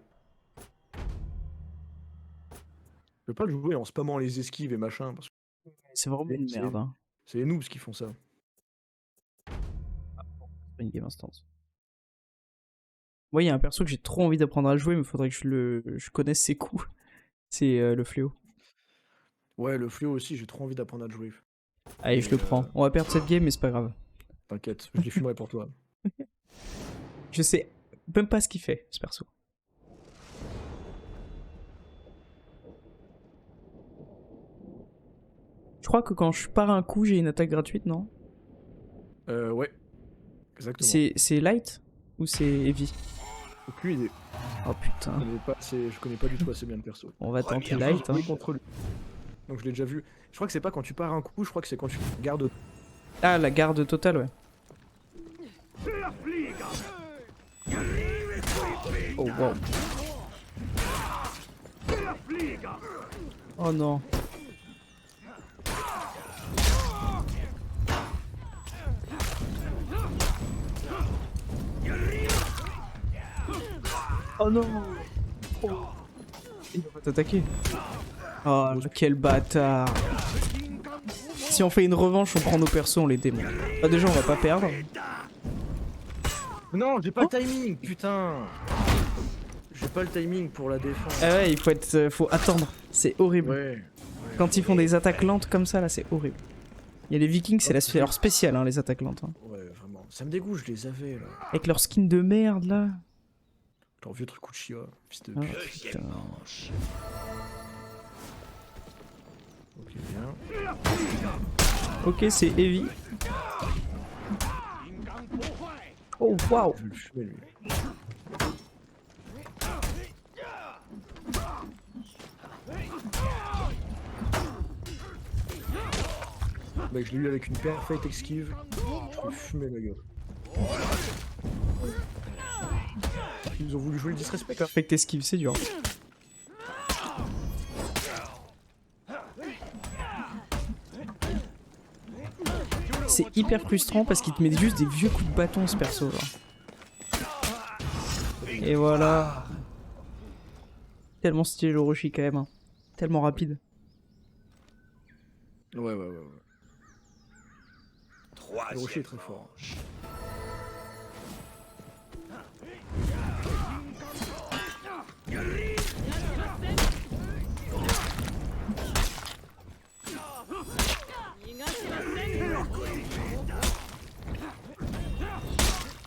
Je vais pas le jouer en spammant les esquives et machin, parce que C'est vraiment une C'est- merde. Hein. c'est les noobs qui font ça. C'est pas une game instance. Ouais, il y a un perso que j'ai trop envie d'apprendre à jouer, mais faudrait que je connaisse ses coups. C'est le fléau. Ouais, le fléau aussi, j'ai trop envie d'apprendre à le jouer. Allez, je le prends. On va perdre cette game, mais c'est pas grave. T'inquiète, je les fumerai pour toi. Je sais même pas ce qu'il fait, ce perso. Je crois que quand je pars un coup, j'ai une attaque gratuite, non? Ouais. Exactement. C'est light ou c'est heavy? Aucune idée. Oh putain. Je connais pas du tout assez bien le perso. On va tenter Première light. Hein. Oui, contre lui. Donc je l'ai déjà vu. Je crois que c'est pas quand tu pars un coup, je crois que c'est quand tu gardes. Ah, la garde totale, ouais. Oh wow. Oh non. Oh non. Oh. Il va pas t'attaquer. Oh quel bâtard. Si on fait une revanche, on prend nos persos, on les démonte. Bah déjà on va pas perdre. Non, j'ai pas le timing, putain. J'ai pas le timing pour la défense. Ah ouais, il faut attendre. C'est horrible. Ouais. Quand ils font des attaques lentes comme ça, là, c'est horrible. Il y a les Vikings, c'est leur spécial, hein, les attaques lentes. Hein. Ouais, vraiment. Ça me dégoûte, je les avais là. Avec leur skin de merde là. Leur vieux truc Uchiha, fils de Ah, pute. putain. Deuxième manche. Ok, bien. Ok, c'est heavy. Oh waouh. Je vais le fumer lui. Mec, je l'ai eu avec une perfect esquive. Je peux fumer la gueule. Ils ont voulu jouer le disrespect. Perfect esquive, c'est dur. C'est hyper frustrant parce qu'il te met juste des vieux coups de bâton ce perso. Genre. Et voilà. Tellement stylé le Orochi quand même. Hein. Tellement rapide. Ouais. Le Troisième rocher est très fort. manche.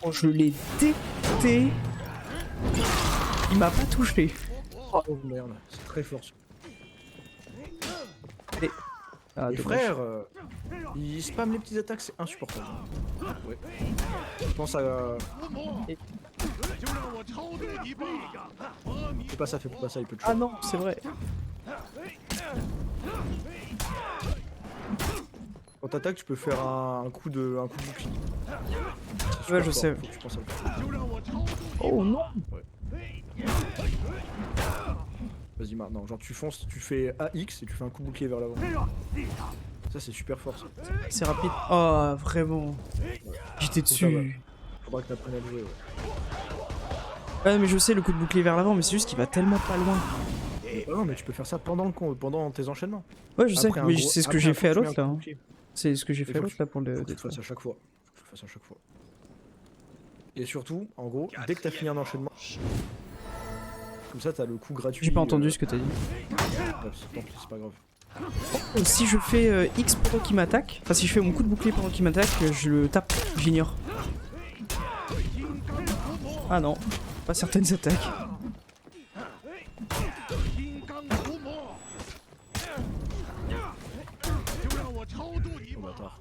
Oh, je l'ai détecté. Il m'a pas touché. Oh merde, c'est très fort. Ah, Les dommage. frères, ils spamment les petites attaques, c'est insupportable. Ouais. Je pense à. Fais pas ça, il peut te Ah tuer. non, c'est vrai. Quand t'attaques, tu peux faire un coup de bouclier. C'est Ouais, super je fort, sais. Faut que tu penses à le faire. Oh non. Vas-y maintenant, genre tu fonces, tu fais AX et tu fais un coup de bouclier vers l'avant. Ça c'est super fort ça. C'est rapide. Oh, vraiment. J'étais dessus. Faudra que t'apprennes à le jouer. Ouais. Ouais, mais je sais le coup de bouclier vers l'avant, mais c'est juste qu'il va tellement pas loin. Non mais tu peux faire ça pendant tes enchaînements. Ouais, je sais, Après, un mais gros- c'est ce que après, j'ai un fait à coup, tu mets l'autre un là. coup de Hein. bouclier. C'est ce que j'ai fait à faut l'autre que là pour le Faut que tu le détruire. fasses à chaque fois. Faut que tu le fasses à chaque fois. Et surtout, en gros, dès que t'as fini un enchaînement, comme ça t'as le coup gratuit. J'ai pas entendu ce que t'as dit. Tant pis, c'est pas grave. Si je fais X pendant qu'il m'attaque, enfin si je fais mon coup de bouclier pendant qu'il m'attaque, je le tape, j'ignore. Ah non, pas certaines attaques. Oh bâtard.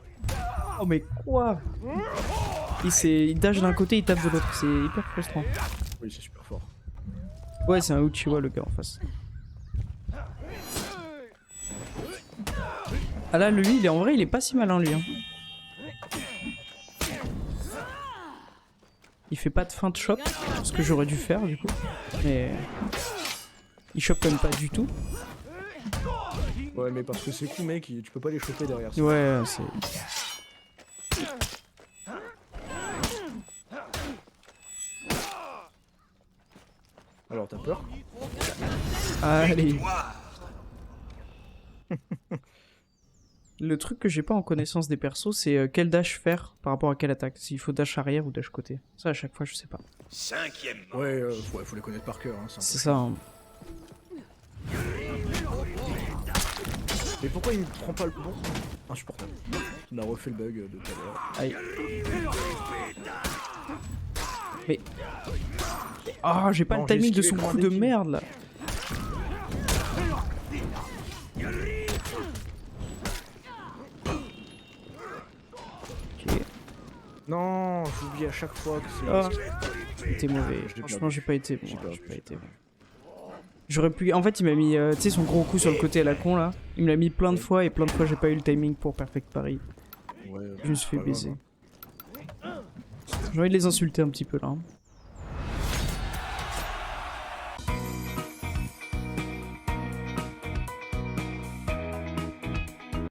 Oh mais quoi? Il dage d'un côté, il tape de l'autre, c'est hyper frustrant. Oui, c'est super fort. Ouais, c'est un Uchiwa le gars en face. Ah là, lui, en vrai, il est pas si malin lui. Hein. Il fait pas de fin de shop, ce que j'aurais dû faire du coup. Mais il chope quand même pas du tout. Ouais, mais parce que ces coups, mec, tu peux pas les choper derrière. ça. Ouais, c'est... Alors, t'as peur? Allez. Le truc que j'ai pas en connaissance des persos, c'est quel dash faire par rapport à quelle attaque. S'il faut dash arrière ou dash côté. Ça, à chaque fois, je sais pas. Cinquième manche. Ouais, faut les connaître par cœur. Hein, C'est ça. Hein. Mais pourquoi il me prend pas le bon? Insupportable. Il m'a refait le bug de tout à l'heure. Aïe. Mais... Ah, j'ai pas Non, le timing j'ai de son esquivé coup comme un de débile. merde là. Ok. Non, j'oublie à chaque fois que c'est. Ah, c'était mauvais. Je l'ai Franchement, perdu. j'ai pas été bon. J'ai perdu, J'ai pas j'ai été bon. perdu. J'aurais pu. En fait, il m'a mis, tu sais, son gros coup sur le côté à la con là. Il me l'a mis plein de fois et plein de fois j'ai pas eu le timing pour perfect parry. Ouais, Je me suis fait pas grave, baiser. hein. J'ai envie de les insulter un petit peu là. Hein.